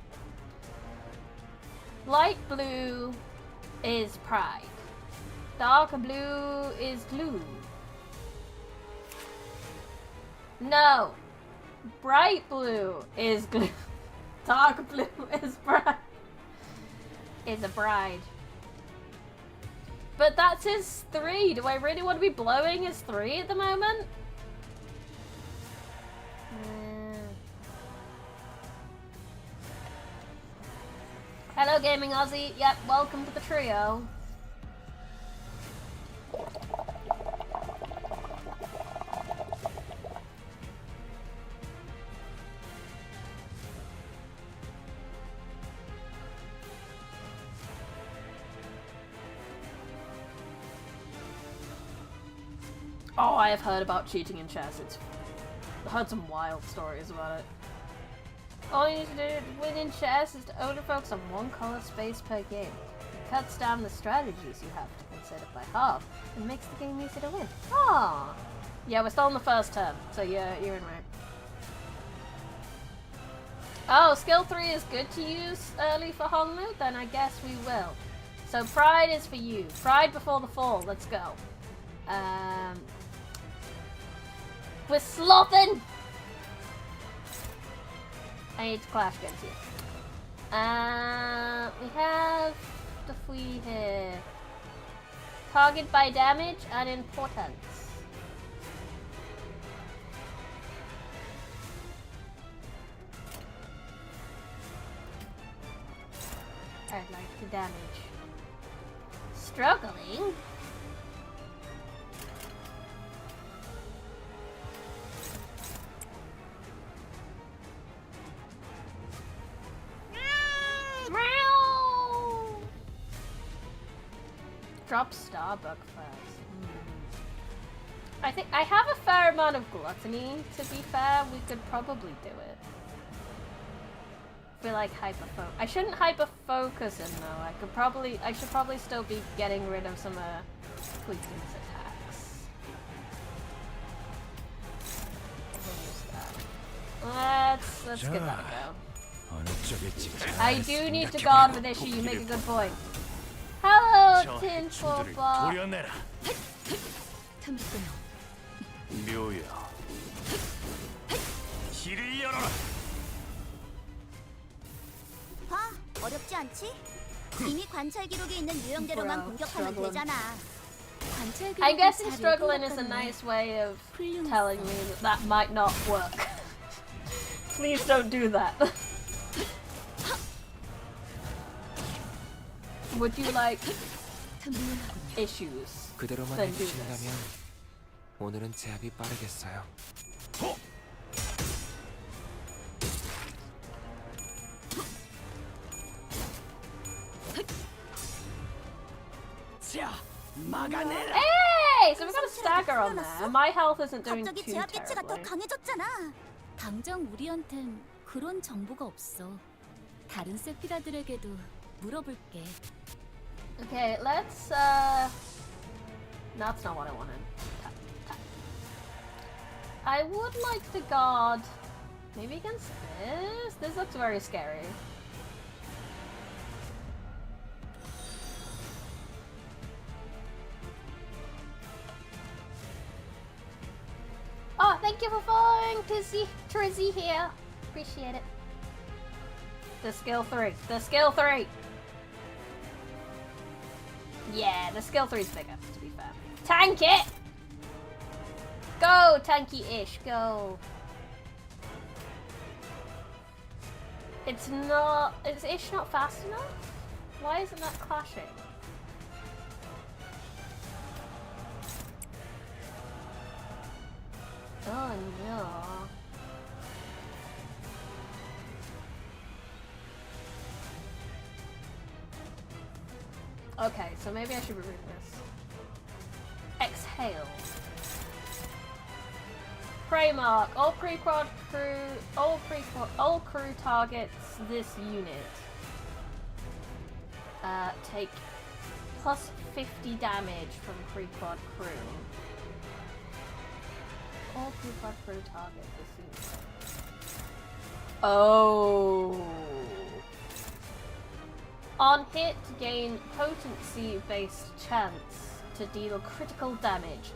Light blue is pride. Dark blue is glue. No. Bright blue is glue. Dark blue is bride. Is a bride. But that's his 3. Do I really want to be blowing his 3 at the moment? Hello, Gaming Aussie. Yep, welcome to the trio. Oh, I have heard about cheating in chess. I've heard some wild stories about it. All you need to do to win in chess is to only focus on one color space per game. It cuts down the strategies you have to consider by half and makes the game easier to win. Ah, yeah, we're still on the first turn, so you're in right. Oh, skill 3 is good to use early for Hongmu? Then I guess we will. So pride is for you. Pride before the fall. Let's go. We're slothing! I need to clash against you. We have the Fui here. Target by damage and importance. I'd like the damage. Struggling? Drop Starbuck first. I think I have a fair amount of gluttony, to be fair. We could probably do it. I feel like I shouldn't hyper-focus him though. I should probably still be getting rid of some Queeking's attacks. Let's give that a go. I do need to guard with issue, you make a point. Hello, Tinfoil Bob. 묘야. 길을 열어라. 봐, 어렵지 않지? 이미 관찰 기록에 있는 유형대로만 공격하면 되잖아. I'm guessing struggling is a nice way of telling me that might not work. Please don't do that. Would you like issues? 그대로만 Then do 해주신다면 this. 오늘은 제압이 빠르겠어요. Hey! So we got a stagger on there. My health isn't doing 갑자기 too 제압 기체가 더 terribly. 강해졌잖아. 당장 우리한텐 그런 정보가 없어. 다른 세피라들에게도 물어볼게. Okay, let's that's not what I wanted. Tap, tap. I would like to guard maybe against this. This looks very scary. Oh, thank you for following Trizzy here. Appreciate it. The skill 3. The skill 3. Yeah, the skill 3 is bigger, to be fair. Tank it! Go, tanky-ish, go. It's not... Is ish not fast enough? Why isn't that clashing? Oh no. Okay, so maybe I should remove this. Exhale. Prey mark. All crew targets this unit take plus 50 damage from pre-quad crew. All pre-quad crew target this unit. Oh. On hit, gain potency-based chance to deal critical damage,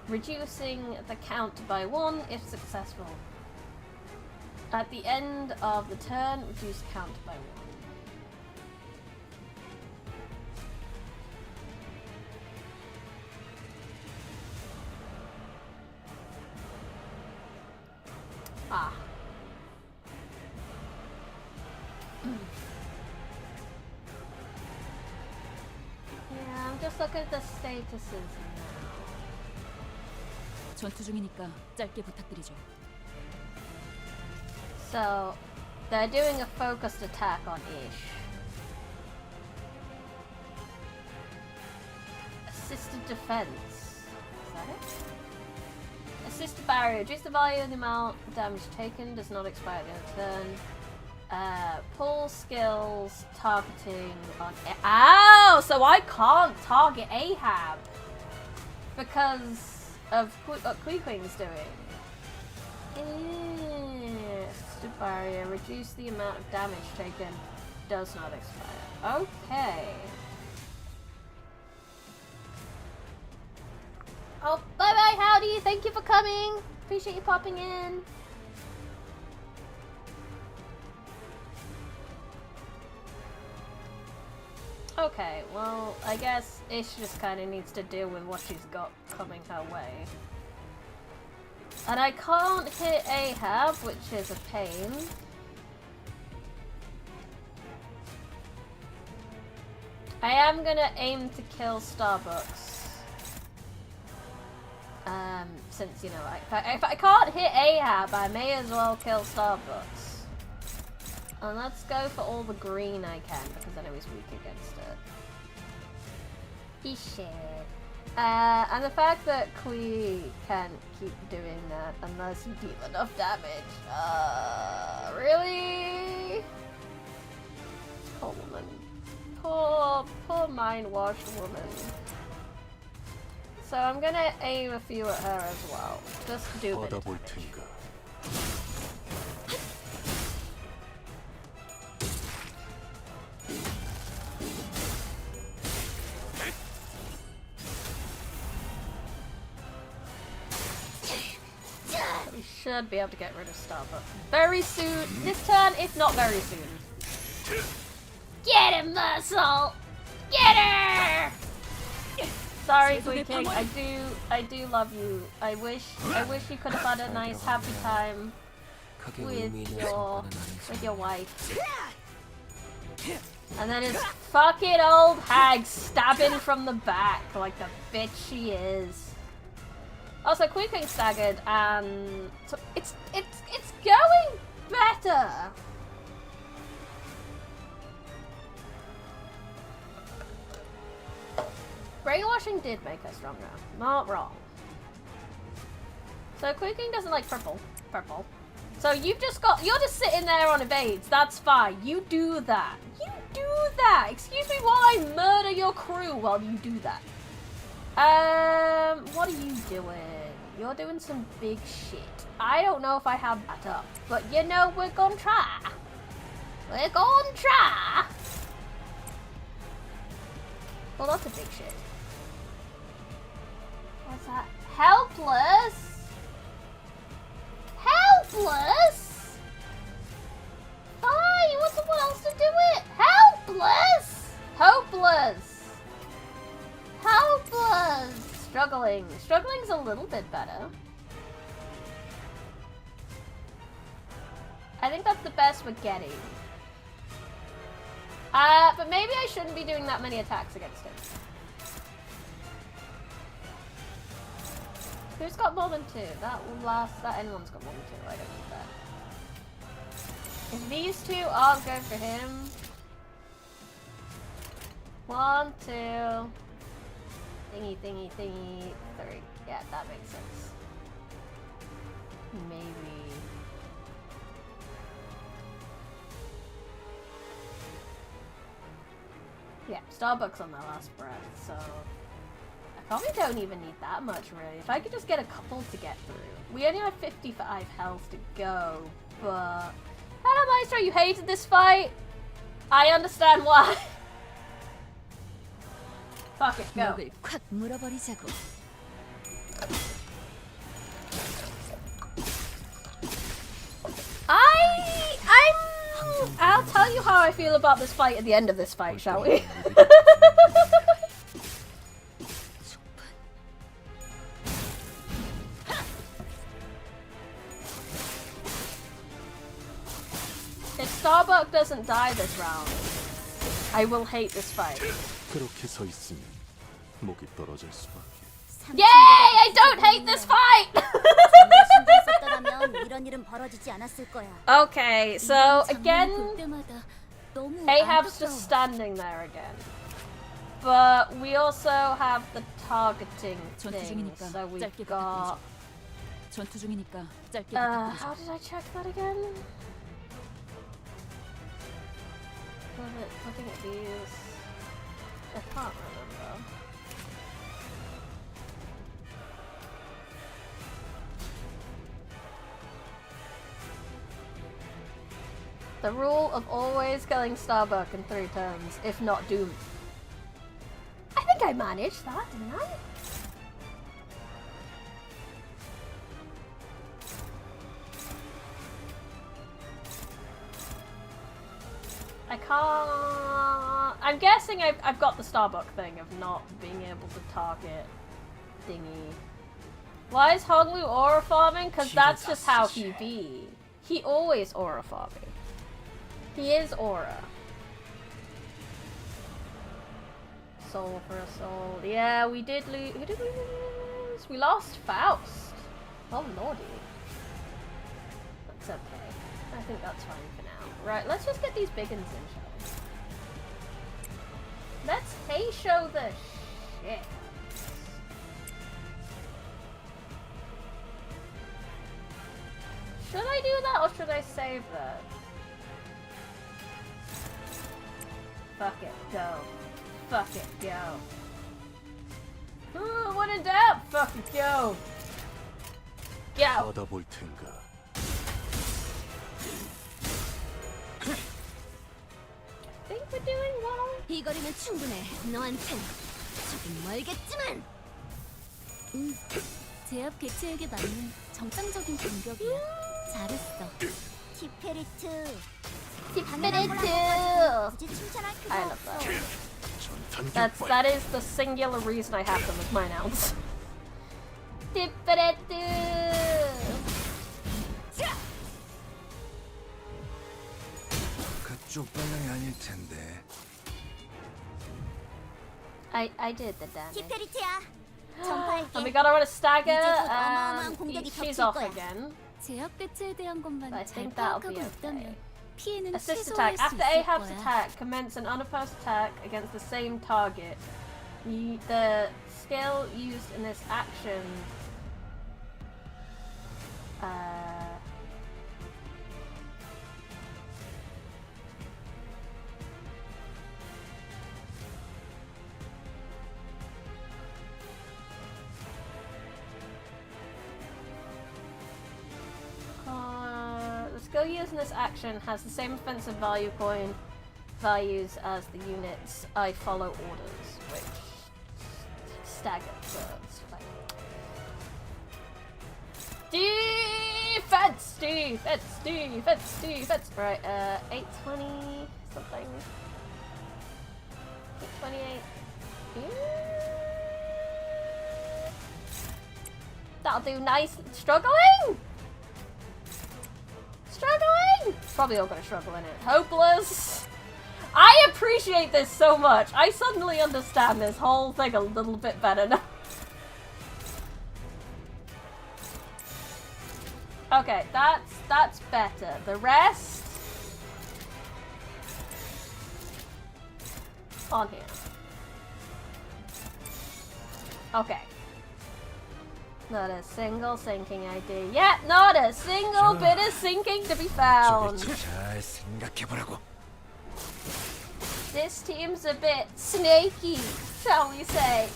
reducing the count by 1 if successful. At the end of the turn, reduce count by 1. Ah. Yeah, I'm just looking at the statuses now. 전투 중이니까 짧게 부탁드리죠. So, they're doing a focused attack on Ish. assisted defense. Is that it? Assisted barrier. Reduce the value of the amount of damage taken. Does not expire at the end of turn. Pull skills. Targeting on. Ow! So I can't target Ahab because of what Queequing's doing. Assisted barrier. Reduce the amount of damage taken. Does not expire. Okay. Oh, bye-bye, Howdy. Thank you for coming. Appreciate you popping in. Okay, well, I guess Ish just kind of needs to deal with what she's got coming her way. And I can't hit Ahab, which is a pain. I am gonna aim to kill Starbucks. Since, you know, if I can't hit Ahab, I may as well kill Starbucks. And let's go for all the green I can, because I know he's weak against it. Shit. And the fact that Kui can't keep doing that unless you deal enough damage. Really? Poor woman. Poor mind-washed woman. So I'm gonna aim a few at her as well. Just to do a bit of damage. We should be able to get rid of Starbucks very soon. This turn, if not very soon. Get him, Muscle! Get her! Sorry, King. I do love you. I wish you could have had a nice, happy time with your wife. And then his fucking old hag stabbing from the back like the bitch she is. Also, King staggered, and so it's going better. Brainwashing did make her stronger. Not wrong. So Queeking doesn't like purple. So you're just sitting there on evades. That's fine. You do that. You do that. Excuse me while I murder your crew while you do that. What are you doing? You're doing some big shit. I don't know if I have that up, but you know, we're gonna try. We're gonna try. Well, that's a big shit. What's that? Helpless? Helpless? Fine, you want someone else to do it? Helpless? Hopeless. Helpless. Struggling. Struggling's a little bit better. I think that's the best we're getting. But maybe I shouldn't be doing that many attacks against him. Who's got more than 2? That anyone's got more than 2. I don't need that. If these 2 aren't good for him. 1, 2. Thingy, 3. Yeah, that makes sense. Maybe. Yeah, Starbucks on my last breath, so I probably don't even need that much, really. If I could just get a couple to get through. We only have 55 health to go, but... Hello, Maestro, you hated this fight? I understand why. Fuck it, go. I'll tell you how I feel about this fight at the end of this fight, shall we? If Starbuck doesn't die this round, I will hate this fight. Yay! I don't hate this fight! Okay, so again, Ahab's just standing there again. But we also have the targeting 전투 thing, 중이니까 so we've 짧게 got... 부탁드리죠. 전투 중이니까 짧게 how 부탁드리죠. did I check that again? Was it looking at these? I can't remember. The rule of always killing Starbuck in 3 turns, if not Doom. I think I managed that, didn't I? I can't... I'm guessing I've got the Starbuck thing of not being able to target thingy. Why is Honglu aura farming? Because that's just how he be. He always aura farming. He is aura. Soul for a soul. Yeah, we did lose. Who did we lose? We lost Faust. Oh lordy. That's okay. I think that's fine for now. Right, let's just get these big uns in, shall we? Let's hey show the shit. Should I do that or should I save that? Fuck it, go. Fuck it, go. Ooh, when in doubt, fuck it, go. Go. 받아볼 텐가. I think we're doing well. 이 거리면 충분해. 너한텐 조금 멀겠지만. 제압 개체에게 맞는 정상적인 공격이야. 잘했어. 티페리트. 굳이 칭찬할 필요 I love 없어. that. That is the singular reason I have them as my nouns. 그쪽 방향이 아닐 텐데. I did the damage. 티페리트야. And we 전파할게. gotta run a stagger. 이제 곧 어마어마한 공격이 She's 덮칠 off 거야. again. 제압 개체에 대한 것만 I 잘 think that'll be 파악하고 okay. 있다면 피해는 Assist 최소화할 attack. 수 After 있을 Ahab's 거야. attack, commence an unopposed attack against the same target. The skill used in this action. The skill used in this action has the same offensive value coin values as the units I follow orders, which staggered, so it's fine. Defense! Right, 820 something. 828. That'll do nice. Struggling? Probably all gonna struggle in it. Hopeless. I appreciate this so much. I suddenly understand this whole thing a little bit better now. Okay, that's better. The rest on here. Okay. Not a single sinking ID. Yeah, not a single bit of sinking to be found. 잘 생각해보라고. This team's a bit snaky, shall we say.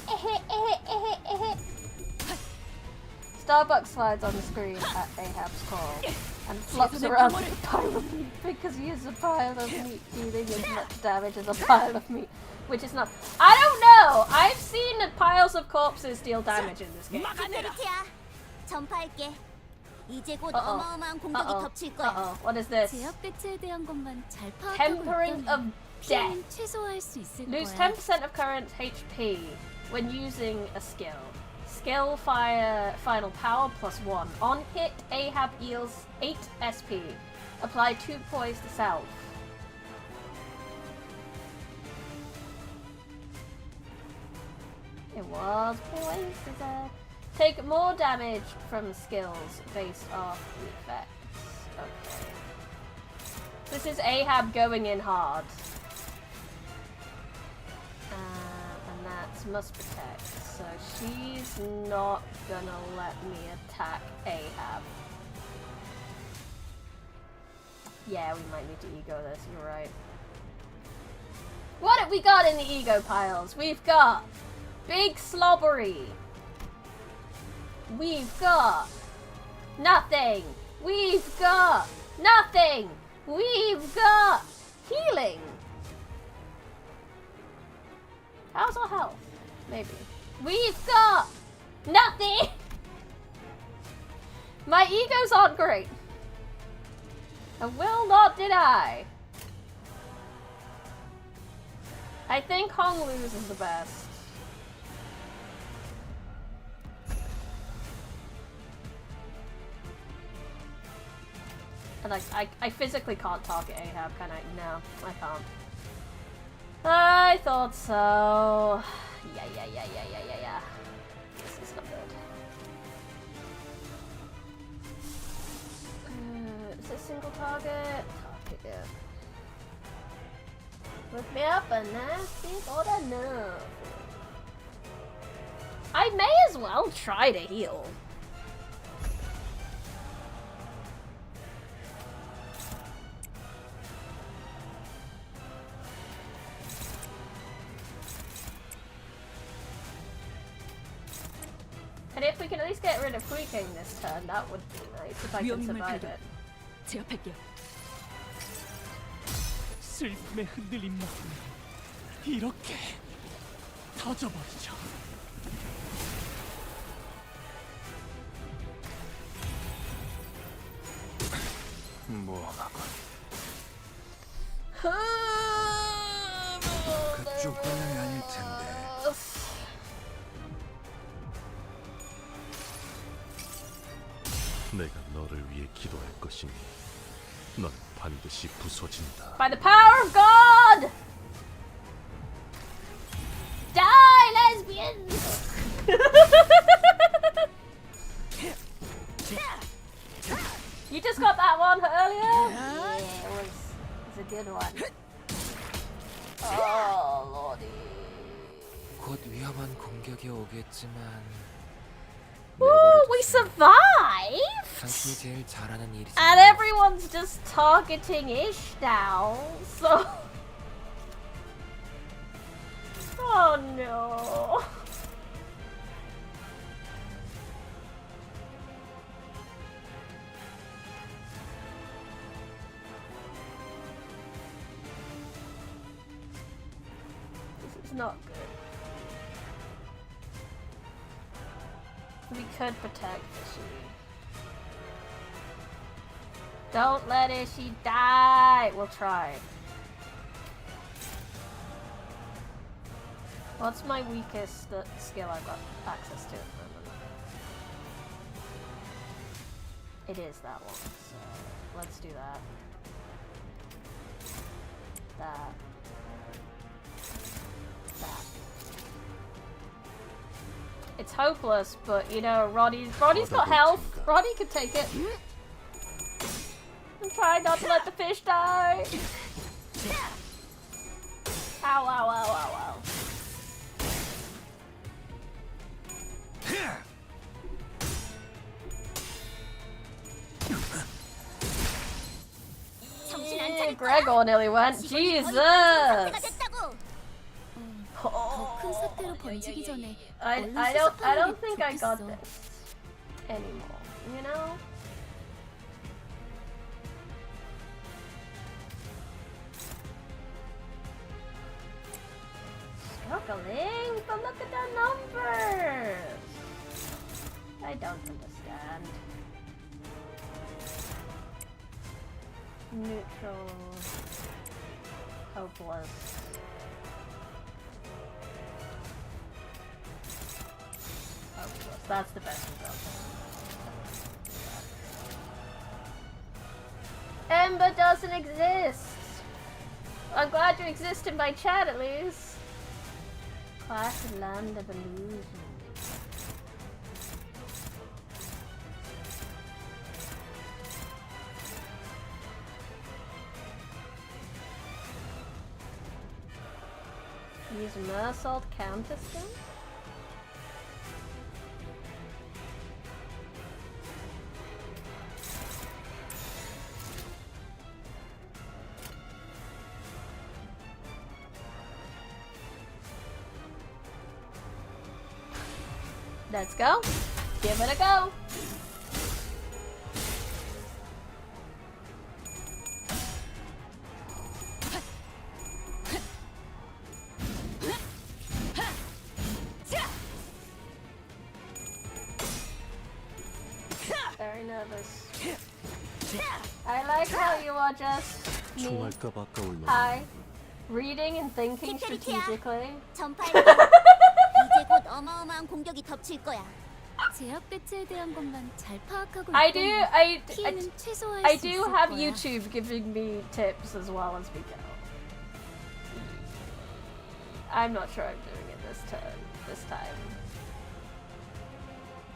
Starbucks slides on the screen at Ahab's call and flops around like a pile of meat because he is a pile of meat dealing as much damage as a pile of meat, which is not. I don't know! I've seen piles of corpses deal damage in this game. 티페리트야. 전파할게. 이제 곧 어마어마한 공격이 덮칠 거야. What is this? 제압 개체에 대한 것만 잘 파악하고 Tempering of 있다면 Death. 피해는 최소화할 수 있을 Lose 거야. 10% of current HP when using a skill. Skill fire final power +1. On hit, Ahab heals 8 SP. Apply 2 poise to self. It was poised. Take more damage from skills based off the effects. Okay. This is Ahab going in hard. Needs must protect, so she's not gonna let me attack Ahab. Yeah, we might need to ego this, you're right. What have we got in the ego piles? We've got big slobbery. We've got nothing. We've got nothing. We've got healing. How's our health? Maybe. We've got nothing. My egos aren't great. I will not deny. I think Hong Lu's is the best. And I physically can't target Ahab, can I? No, I can't. I thought so. Yeah. This is not good. Is it single target? Target, yeah. Look me up a nasty order, no. I may as well try to heal. And if we can at least get rid of King this turn, that would be nice if I can survive it. 제압할게요. 슬픔에 흔들린 마음을 이렇게 터져버리죠. 모험하군. 그쪽 방향이 아닐 텐데. 내가 너를 위해 기도할 것이니 넌 반드시 부서진다. By the power of God! Die, lesbians! You just got that one earlier? Yeah, it was a good one. Oh, lordy. 곧 위험한 공격이 오겠지만 Ooh, we survived! 당신이 제일 잘하는 일이지. And everyone's just targeting Ish now, so... Oh no. This is not good. We could protect Ishi. Don't let Ishi die! We'll try. What's my weakest skill I've got access to at the moment? It is that one, so let's do that. That. It's hopeless, but you know, Roddy's got health. Roddy could take it. I'm trying not to let the fish die. Ow, ow, ow, ow, ow. Gregor nearly went. Jesus! 더큰 사태로 번지기 전에 I don't think I got this anymore, you know? Struggling, but look at the numbers! I don't understand. Neutral. Hopeless. That's the best result. Ember doesn't exist! I'm glad you exist in my chat at least. Clash of Land of Illusion. Use Mersault counter skill? Let's go. Give it a go. Very nervous. I like how you are just me. 총알값 아까울 놈. Hi. Reading and thinking strategically. 전파할게. 이제 곧 어마어마한 공격이 덮칠 거야. 제약 배치에 대한 것만 잘 파악하고 I do 있다면 피해는 최소화할 I 수 do 있을 have 거야. YouTube giving me tips as well as we go. I'm not sure I'm doing it this time.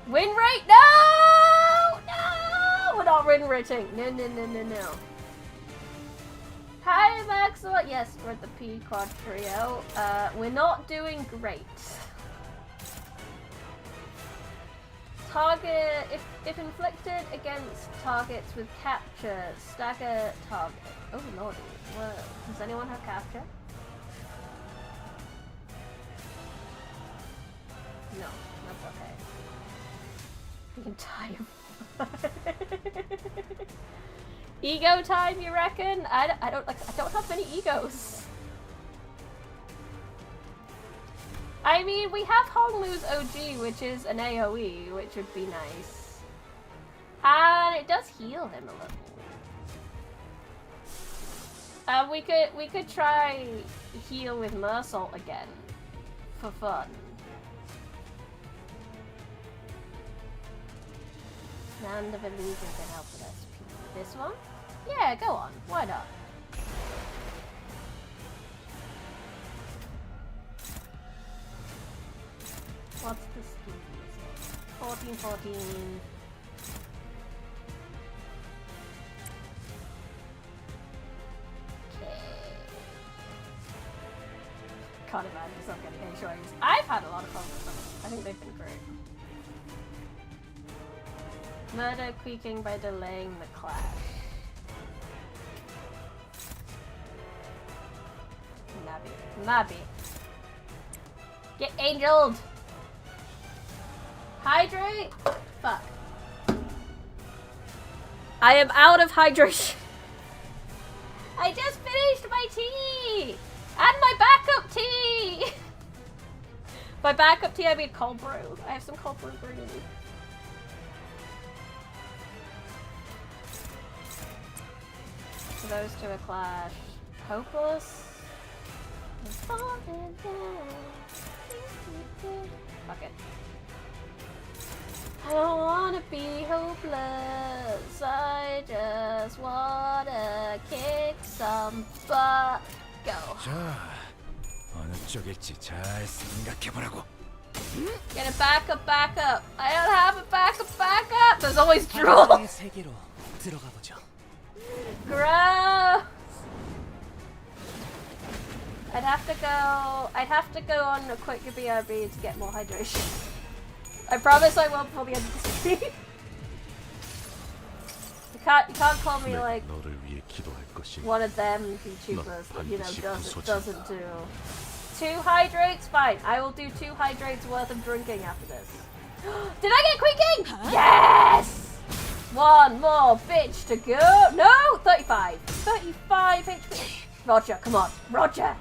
Win rate? No! No! We're not win rating. No. Hi, Maxwell. Yes, we're at the P quad trio. We're not doing great. Target, if inflicted against targets with capture, stagger target. Oh lordy, whoa. Does anyone have capture? No, that's okay. The entire ego time, you reckon? I don't have many egos. I mean, we have Honglu's OG, which is an AoE, which would be nice. And it does heal him a little. We could try heal with Mersault again for fun. Land of Illusion can help with SP. This one? Yeah, go on. Why not? What's the speed? 14. Okay. Can't imagine myself getting any shorties. I've had a lot of fun with them. I think they've been great. Murder Quaking by delaying the clash. Nabi. Get angeled! Hydrate! Fuck. I am out of hydration. I just finished my tea! And my backup tea! By backup tea, I mean cold brew. I have some cold brew brewing. So those two are clash. Hopeless? Fuck it. I don't wanna be hopeless. I just wanna kick some butt. Go. 자, 어느 쪽일지 잘 생각해보라고. Get a backup. I don't have a backup. There's always drool. 환상의 세계로 들어가 보죠. Gross. I'd have to go on a quick BRB to get more hydration. I promise I will before the end of the stream. You can't call me like 너를 위해 기도할 것이니. one of them YouTubers that, you know, 반드시 doesn't 부서진다. do 2 hydrates. Fine, I will do 2 hydrates worth of drinking after this. Did I get quaking? Yes! 1 more bitch to go. No, 35 HP. Roger, come on, Roger.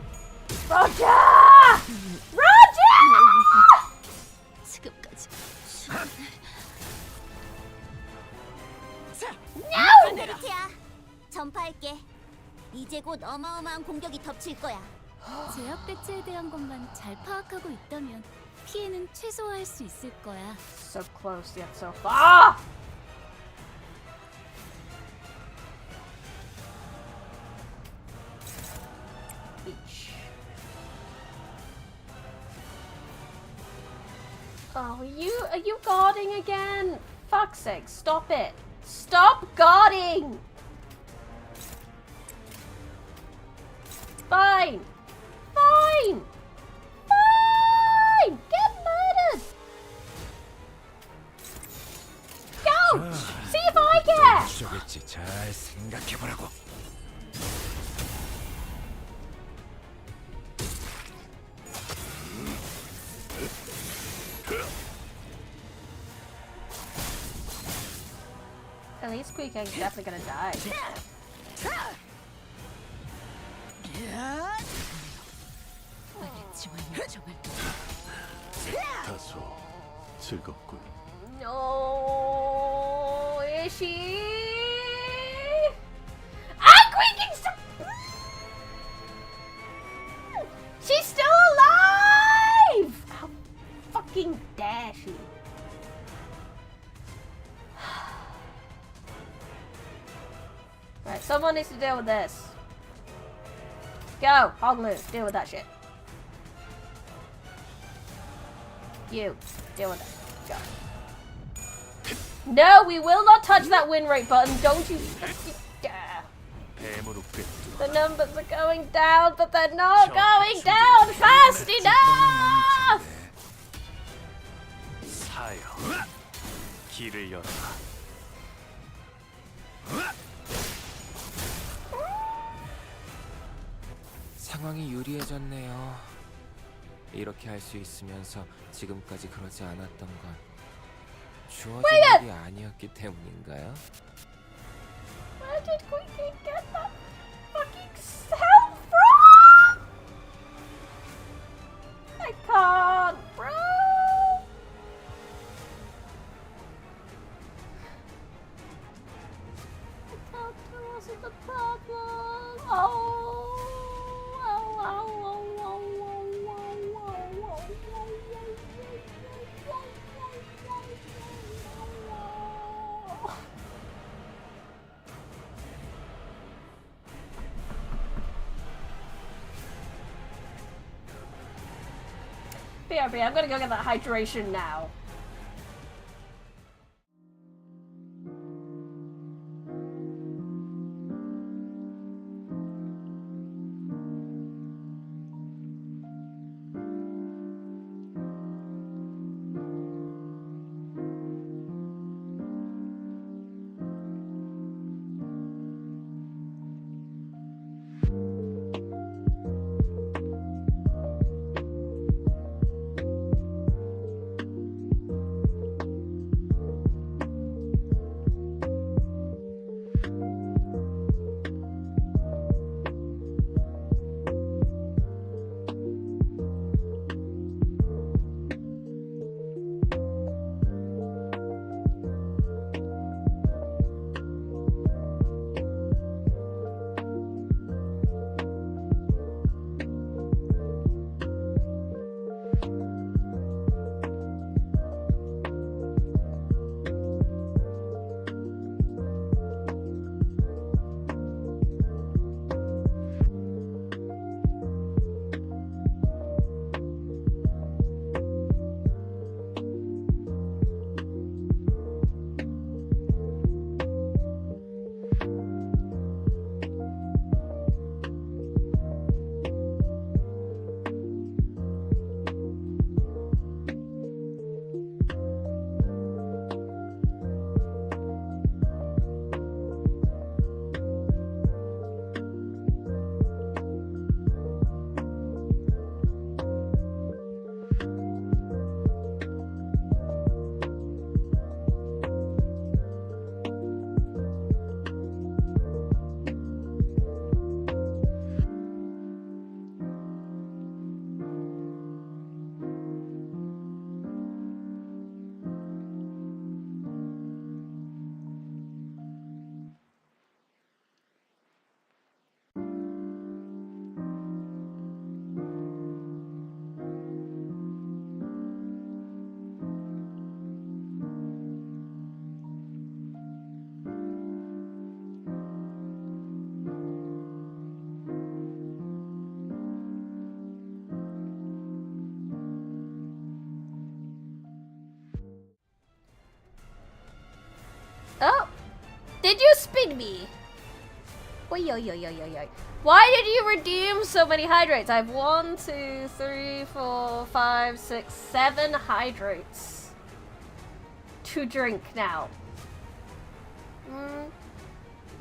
지금까지 페리티야, 전파할게. 이제 곧 어마어마한 공격이 덮칠 거야. 제약 배치에 대한 것만 잘 파악하고 있다면 피해는 최소화할 수 있을 거야. So close yet so far. Each. Oh, are you guarding again? Fuck's sake, stop it. Stop guarding! Fine. 잘 생각해보라고. At least Squeaking's definitely gonna die. 다소 즐겁군. No, is she? Ah, Squeaking's she's still alive! How fucking dare she? Right, someone needs to deal with this. Go, Hoglu, deal with that shit. You, deal with it. Go. No, we will not touch that win rate button, don't you fucking dare. 뱀으로 꿰뚫어. The numbers are going down, but they're not going down fast enough! 사여, 길을 열어라. 상황이 유리해졌네요. 이렇게 할 수 있으면서 지금까지 그러지 않았던 건 주어진 일이 아니었기 때문인가요? Where did Queekie get that fucking sound from? I can't, bro! The Canto wasn't the problem. BRB, I'm gonna go get that hydration now. Oh! Did you spin me? Oi, oi, oi, oi, oi, oi. Why did you redeem so many hydrates? I have 1, 2, 3, 4, 5, 6, 7 hydrates to drink now.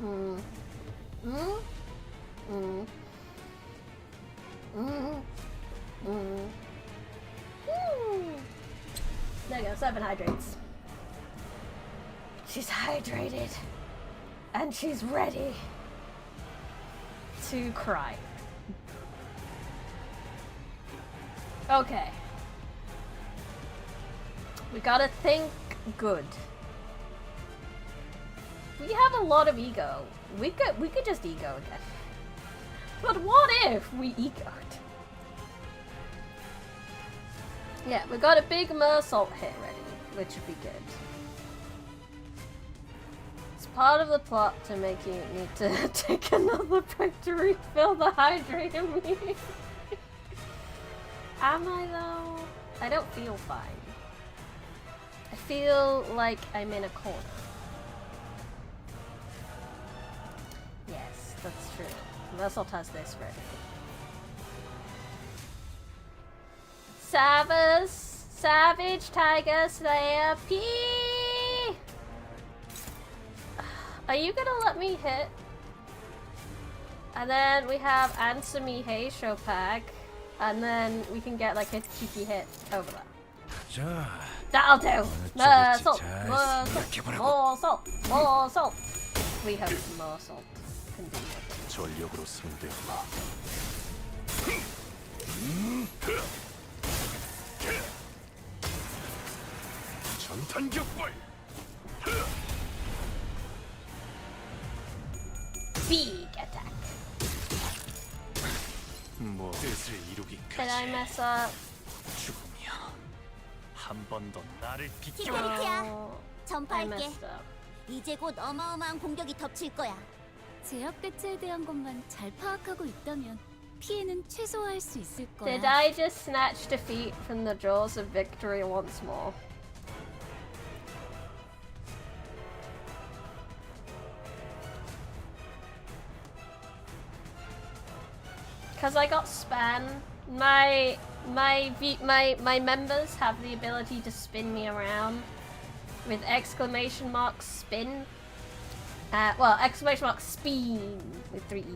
Mm. Mm. Mm. Mm. Mm. Mm. There you go, 7 hydrates. She's hydrated. And she's ready to cry. Okay. We gotta think good. We have a lot of ego. We could just ego again. But what if we egoed? Yeah, we got a big mersault hit ready, which would be good. It's part of the plot to make you need to take another break to refill the hydrate immediately. Am I though? I don't feel fine. I feel like I'm in a corner. Yes, that's true. Mersault has this ready. Savage Tiger Slayer P. Are you gonna let me hit? And then we have Answer Me Hey Shopag. And then we can get like a cheeky hit over that. 자, That'll do! 어느 Mersault! 쪽일지 잘 Mersault! 생각해보라고. Mersault! We hope Mersault can do it. 전력으로 상대하마. 전탄 격발. Big attack. 뭐 뜻을 Did 이루기까지 I mess up? 죽음이야. 한 번 더 나를 비켜. 히카리티야, I 전파할게. messed up. 이제 곧 어마어마한 공격이 덮칠 거야. 제압 배치에 대한 것만 잘 파악하고 있다면 피해는 최소화할 수 있을 거야. Did I just snatch defeat from the jaws of victory once more? Because I got span. My members have the ability to spin me around with exclamation mark spin. Well, exclamation mark spin with 3 E's.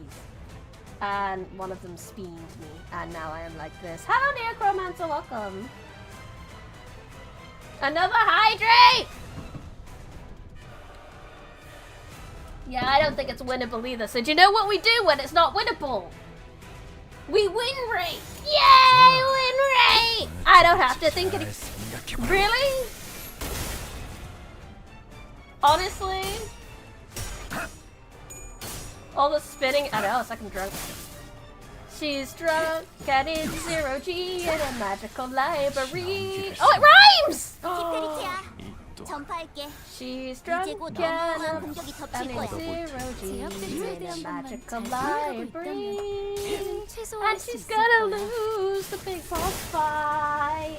And one of them spined me, and now I am like this. Hello, Necromancer, welcome. Another hydrate! Yeah, I don't think it's winnable either. So do you know what we do when it's not winnable? We win rate! Yay, win rate! I don't have to think 잘 any- 생각해보라고. Really? Honestly? All the spinning. I know, it's like I'm drunk. She's drunk and in 0G in a magical library. Oh, it rhymes! 히카리티야, 이또 전파할게. She's 이제 drunk 곧 and 어마어마한 공격이 덮칠 in 거야. 0G 제압 배치에 in a 대한 것만 magical 잘 파악하고 library. 있다면 피해는 최소화할 And 수 she's 있을 gonna 거야. lose the big boss fight.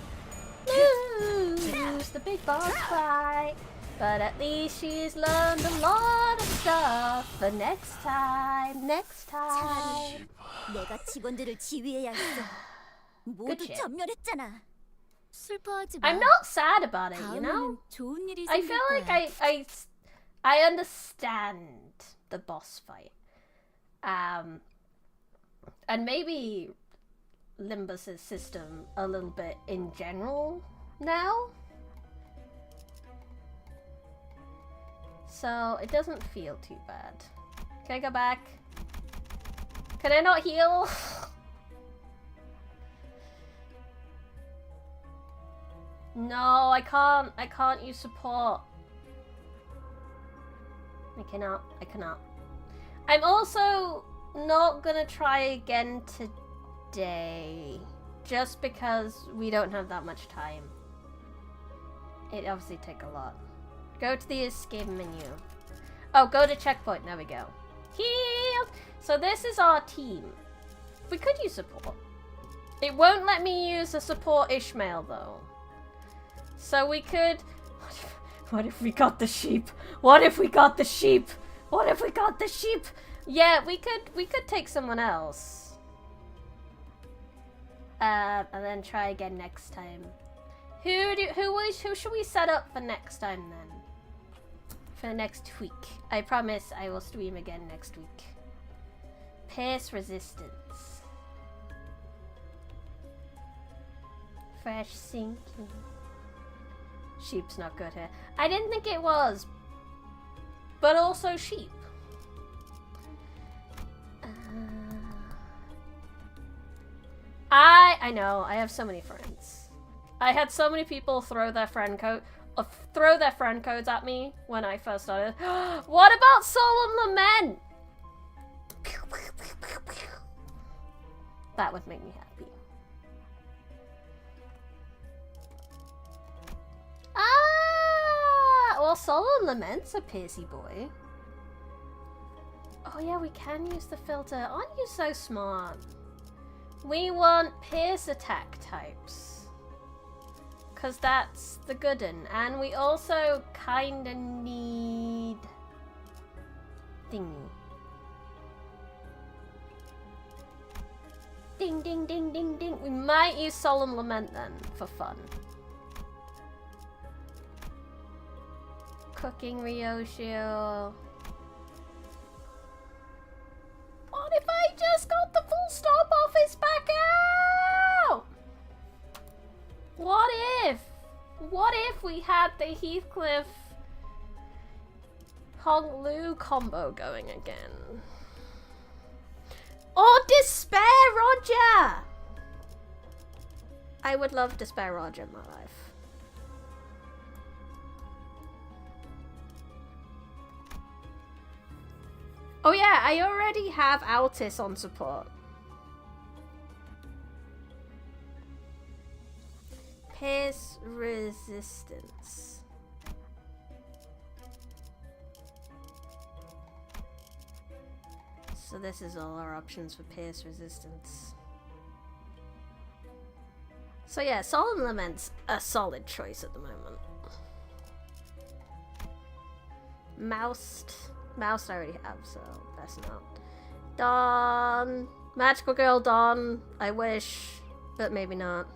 Lose the big boss fight. But at least she's learned a lot of stuff for next time. Next time. 내가 직원들을 지휘해야 했어. 모두 Good shit. 전멸했잖아. 슬퍼하지 마. I'm not sad about it, you know? 다음에는 좋은 일이 I 생길 feel 거야. like I understand the boss fight. And maybe Limbus's system a little bit in general now. So it doesn't feel too bad. Can I go back? Can I not heal? No, I can't. I can't use support. I cannot. I cannot. I'm also not gonna try again today. Just because we don't have that much time. It obviously take a lot. Go to the escape menu. Oh, go to checkpoint. There we go. Healed! So this is our team. We could use support. It won't let me use a support Ishmael though. So we could... What if we got the sheep? What if we got the sheep? What if we got the sheep? Yeah, we could take someone else. And then try again next time. Who should we set up for next time then? for next week. I promise I will stream again next week. Pierce resistance. Fresh sinking. Sheep's not good here. I didn't think it was. But also sheep. I know, I have so many friends. I had so many people throw their friend codes at me when I first started. What about Solemn Lament? That would make me happy. Well, Solemn Lament's a piercy boy. Oh yeah, we can use the filter. Aren't you so smart? We want pierce attack types. Because that's the good one. And we also kinda need... thingy. Ding, ding, ding, ding, ding. We might use Solemn Lament then, for fun. Cooking Ryoshio. What if I just got the full stop office back out? What if we had the Heathcliff Hong-Lu combo going again? Or Despair Roger! I would love Despair Roger in my life. Oh yeah, I already have Altis on support. Pierce resistance. So this is all our options for pierce resistance. So yeah, Solemn Lament's a solid choice at the moment. Moused I already have, so best not. Dawn. Magical Girl Dawn. I wish, but maybe not.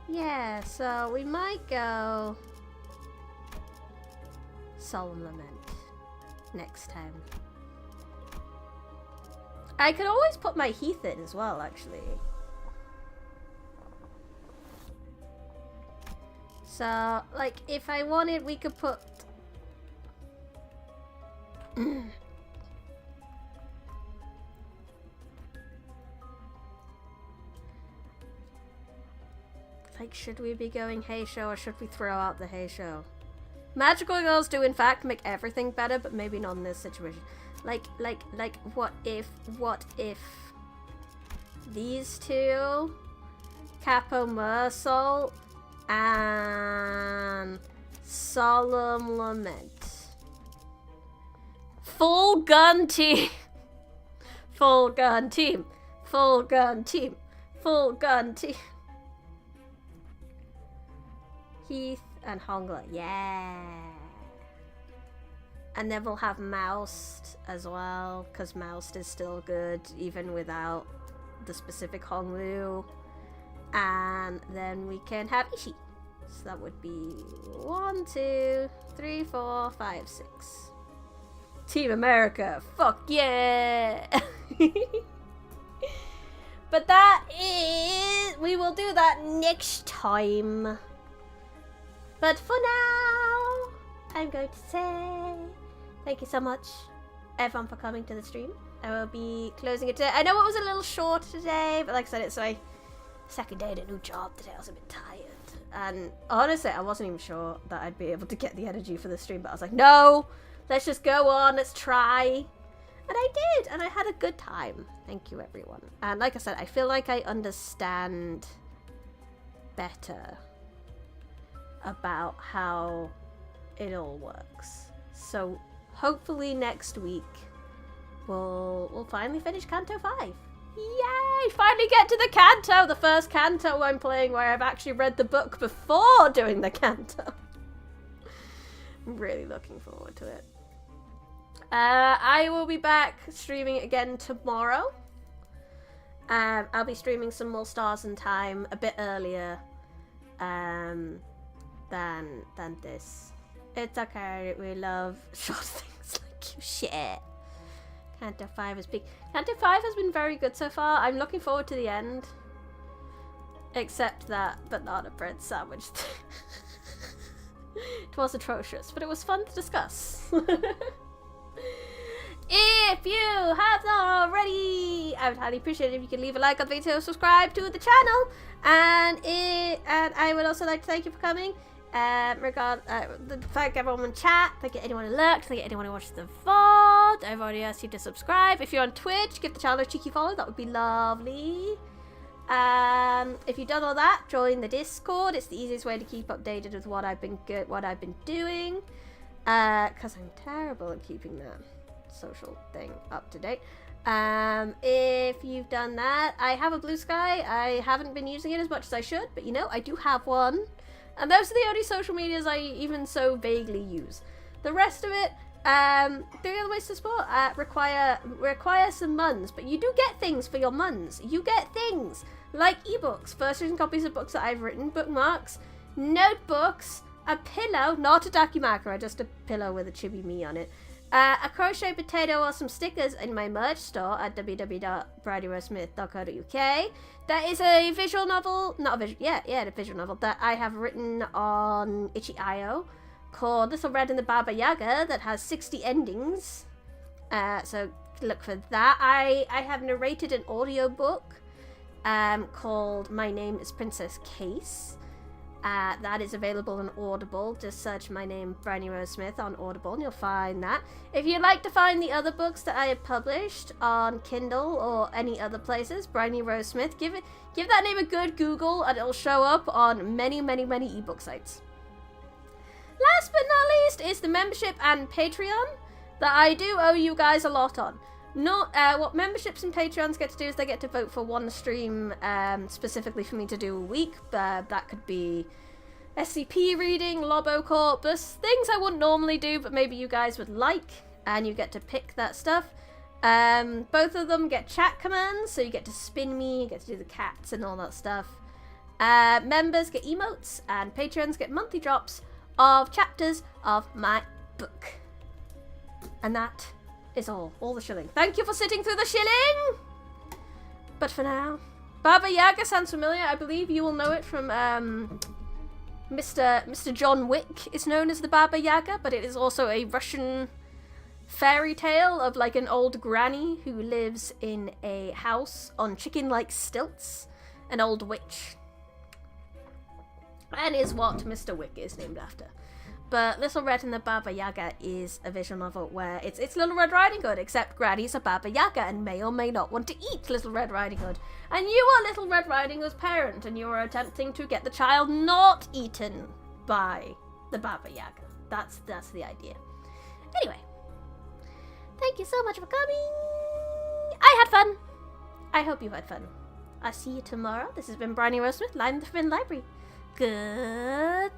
Yeah, so we might go Solemn Lament next time. I could always put my Heath in as well, actually. So, like, if I wanted, we could put... like, should we be going Heisho or should we throw out the Heisho? Magical Girls do, in fact, make everything better, but maybe not in this situation. Like, what if these two, Capo Mersal, and Solemn Lament. Full gun team. Full gun team. Full gun team. Full gun team. Heath and Hongla, yeah. And then we'll have Moused as well, because Moused is still good, even without the specific Honglu. And then we can have Ishii. So that would be 1, 2, 3, 4, 5, 6. Team America, fuck yeah! But that is... we will do that next time. But for now, I'm going to say thank you so much, everyone, for coming to the stream. I will be closing it today. I know it was a little short today, but like I said, it's my second day at a new job today. I was a bit tired. And honestly, I wasn't even sure that I'd be able to get the energy for the stream, but I was like, no, let's just go on, let's try. And I did, and I had a good time. Thank you, everyone. And like I said, I feel like I understand better about how it all works. So hopefully next week we'll finally finish Canto 5. Yay! Finally get to the Canto! The first Canto I'm playing where I've actually read the book before doing the Canto. I'm really looking forward to it. I will be back streaming again tomorrow. I'll be streaming some more Stars in Time a bit earlier than this. It's okay, we love short things like you shit. Canto 5 is big. Canto 5 has been very good so far. I'm looking forward to the end. Except that banana bread sandwich. It was atrocious, but it was fun to discuss. If you have not already, I would highly appreciate it if you could leave a like on the video, subscribe to the channel, and I would also like to thank you for coming. Thank everyone in chat, thank anyone who lurked, thank anyone who watched the VOD. I've already asked you to subscribe. If you're on Twitch, give the channel a cheeky follow, that would be lovely. If you've done all that, join the Discord. It's the easiest way to keep updated with what I've been doing. Because I'm terrible at keeping that social thing up to date. If you've done that, I have a Blue Sky. I haven't been using it as much as I should, but you know, I do have one. And those are the only social medias I even so vaguely use. The rest of it, the other ways to support require some muns, but you do get things for your muns. You get things like ebooks, first edition copies of books that I've written, bookmarks, notebooks, a pillow, not a dakimakura, just a pillow with a chibi me on it, a crochet potato or some stickers in my merch store at www.bridierosmith.co.uk. That is a visual novel, a visual novel that I have written on itch.io called Little Red and the Baba Yaga that has 60 endings. So look for that. I have narrated an audiobook called My Name is Princess Case. That is available on Audible. Just search my name, Bryony Rose Smith, on Audible and you'll find that. If you'd like to find the other books that I have published on Kindle or any other places, Bryony Rose Smith, give that name a good Google and it'll show up on many, many, many ebook sites. Last but not least is the membership and Patreon that I do owe you guys a lot on. What memberships and Patreons get to do is they get to vote for one stream specifically for me to do a week. That could be SCP reading, Lobo Corpus, things I wouldn't normally do but maybe you guys would like, and you get to pick that stuff. Both of them get chat commands, so you get to spin me, you get to do the cats and all that stuff. Members get emotes and Patreons get monthly drops of chapters of my book. And that is all the shilling. Thank you for sitting through the shilling! But for now, Baba Yaga sounds familiar. I believe you will know it from Mr. John Wick is known as the Baba Yaga, but it is also a Russian fairy tale of like an old granny who lives in a house on chicken-like stilts, an old witch. And is what Mr. Wick is named after. But Little Red and the Baba Yaga is a visual novel where it's Little Red Riding Hood, except Granny's a Baba Yaga and may or may not want to eat Little Red Riding Hood. And you are Little Red Riding Hood's parent, and you are attempting to get the child not eaten by the Baba Yaga. That's the idea. Anyway, thank you so much for coming. I had fun. I hope you had fun. I'll see you tomorrow. This has been Bryony Rose Smith, Line the Forbidden Library. Good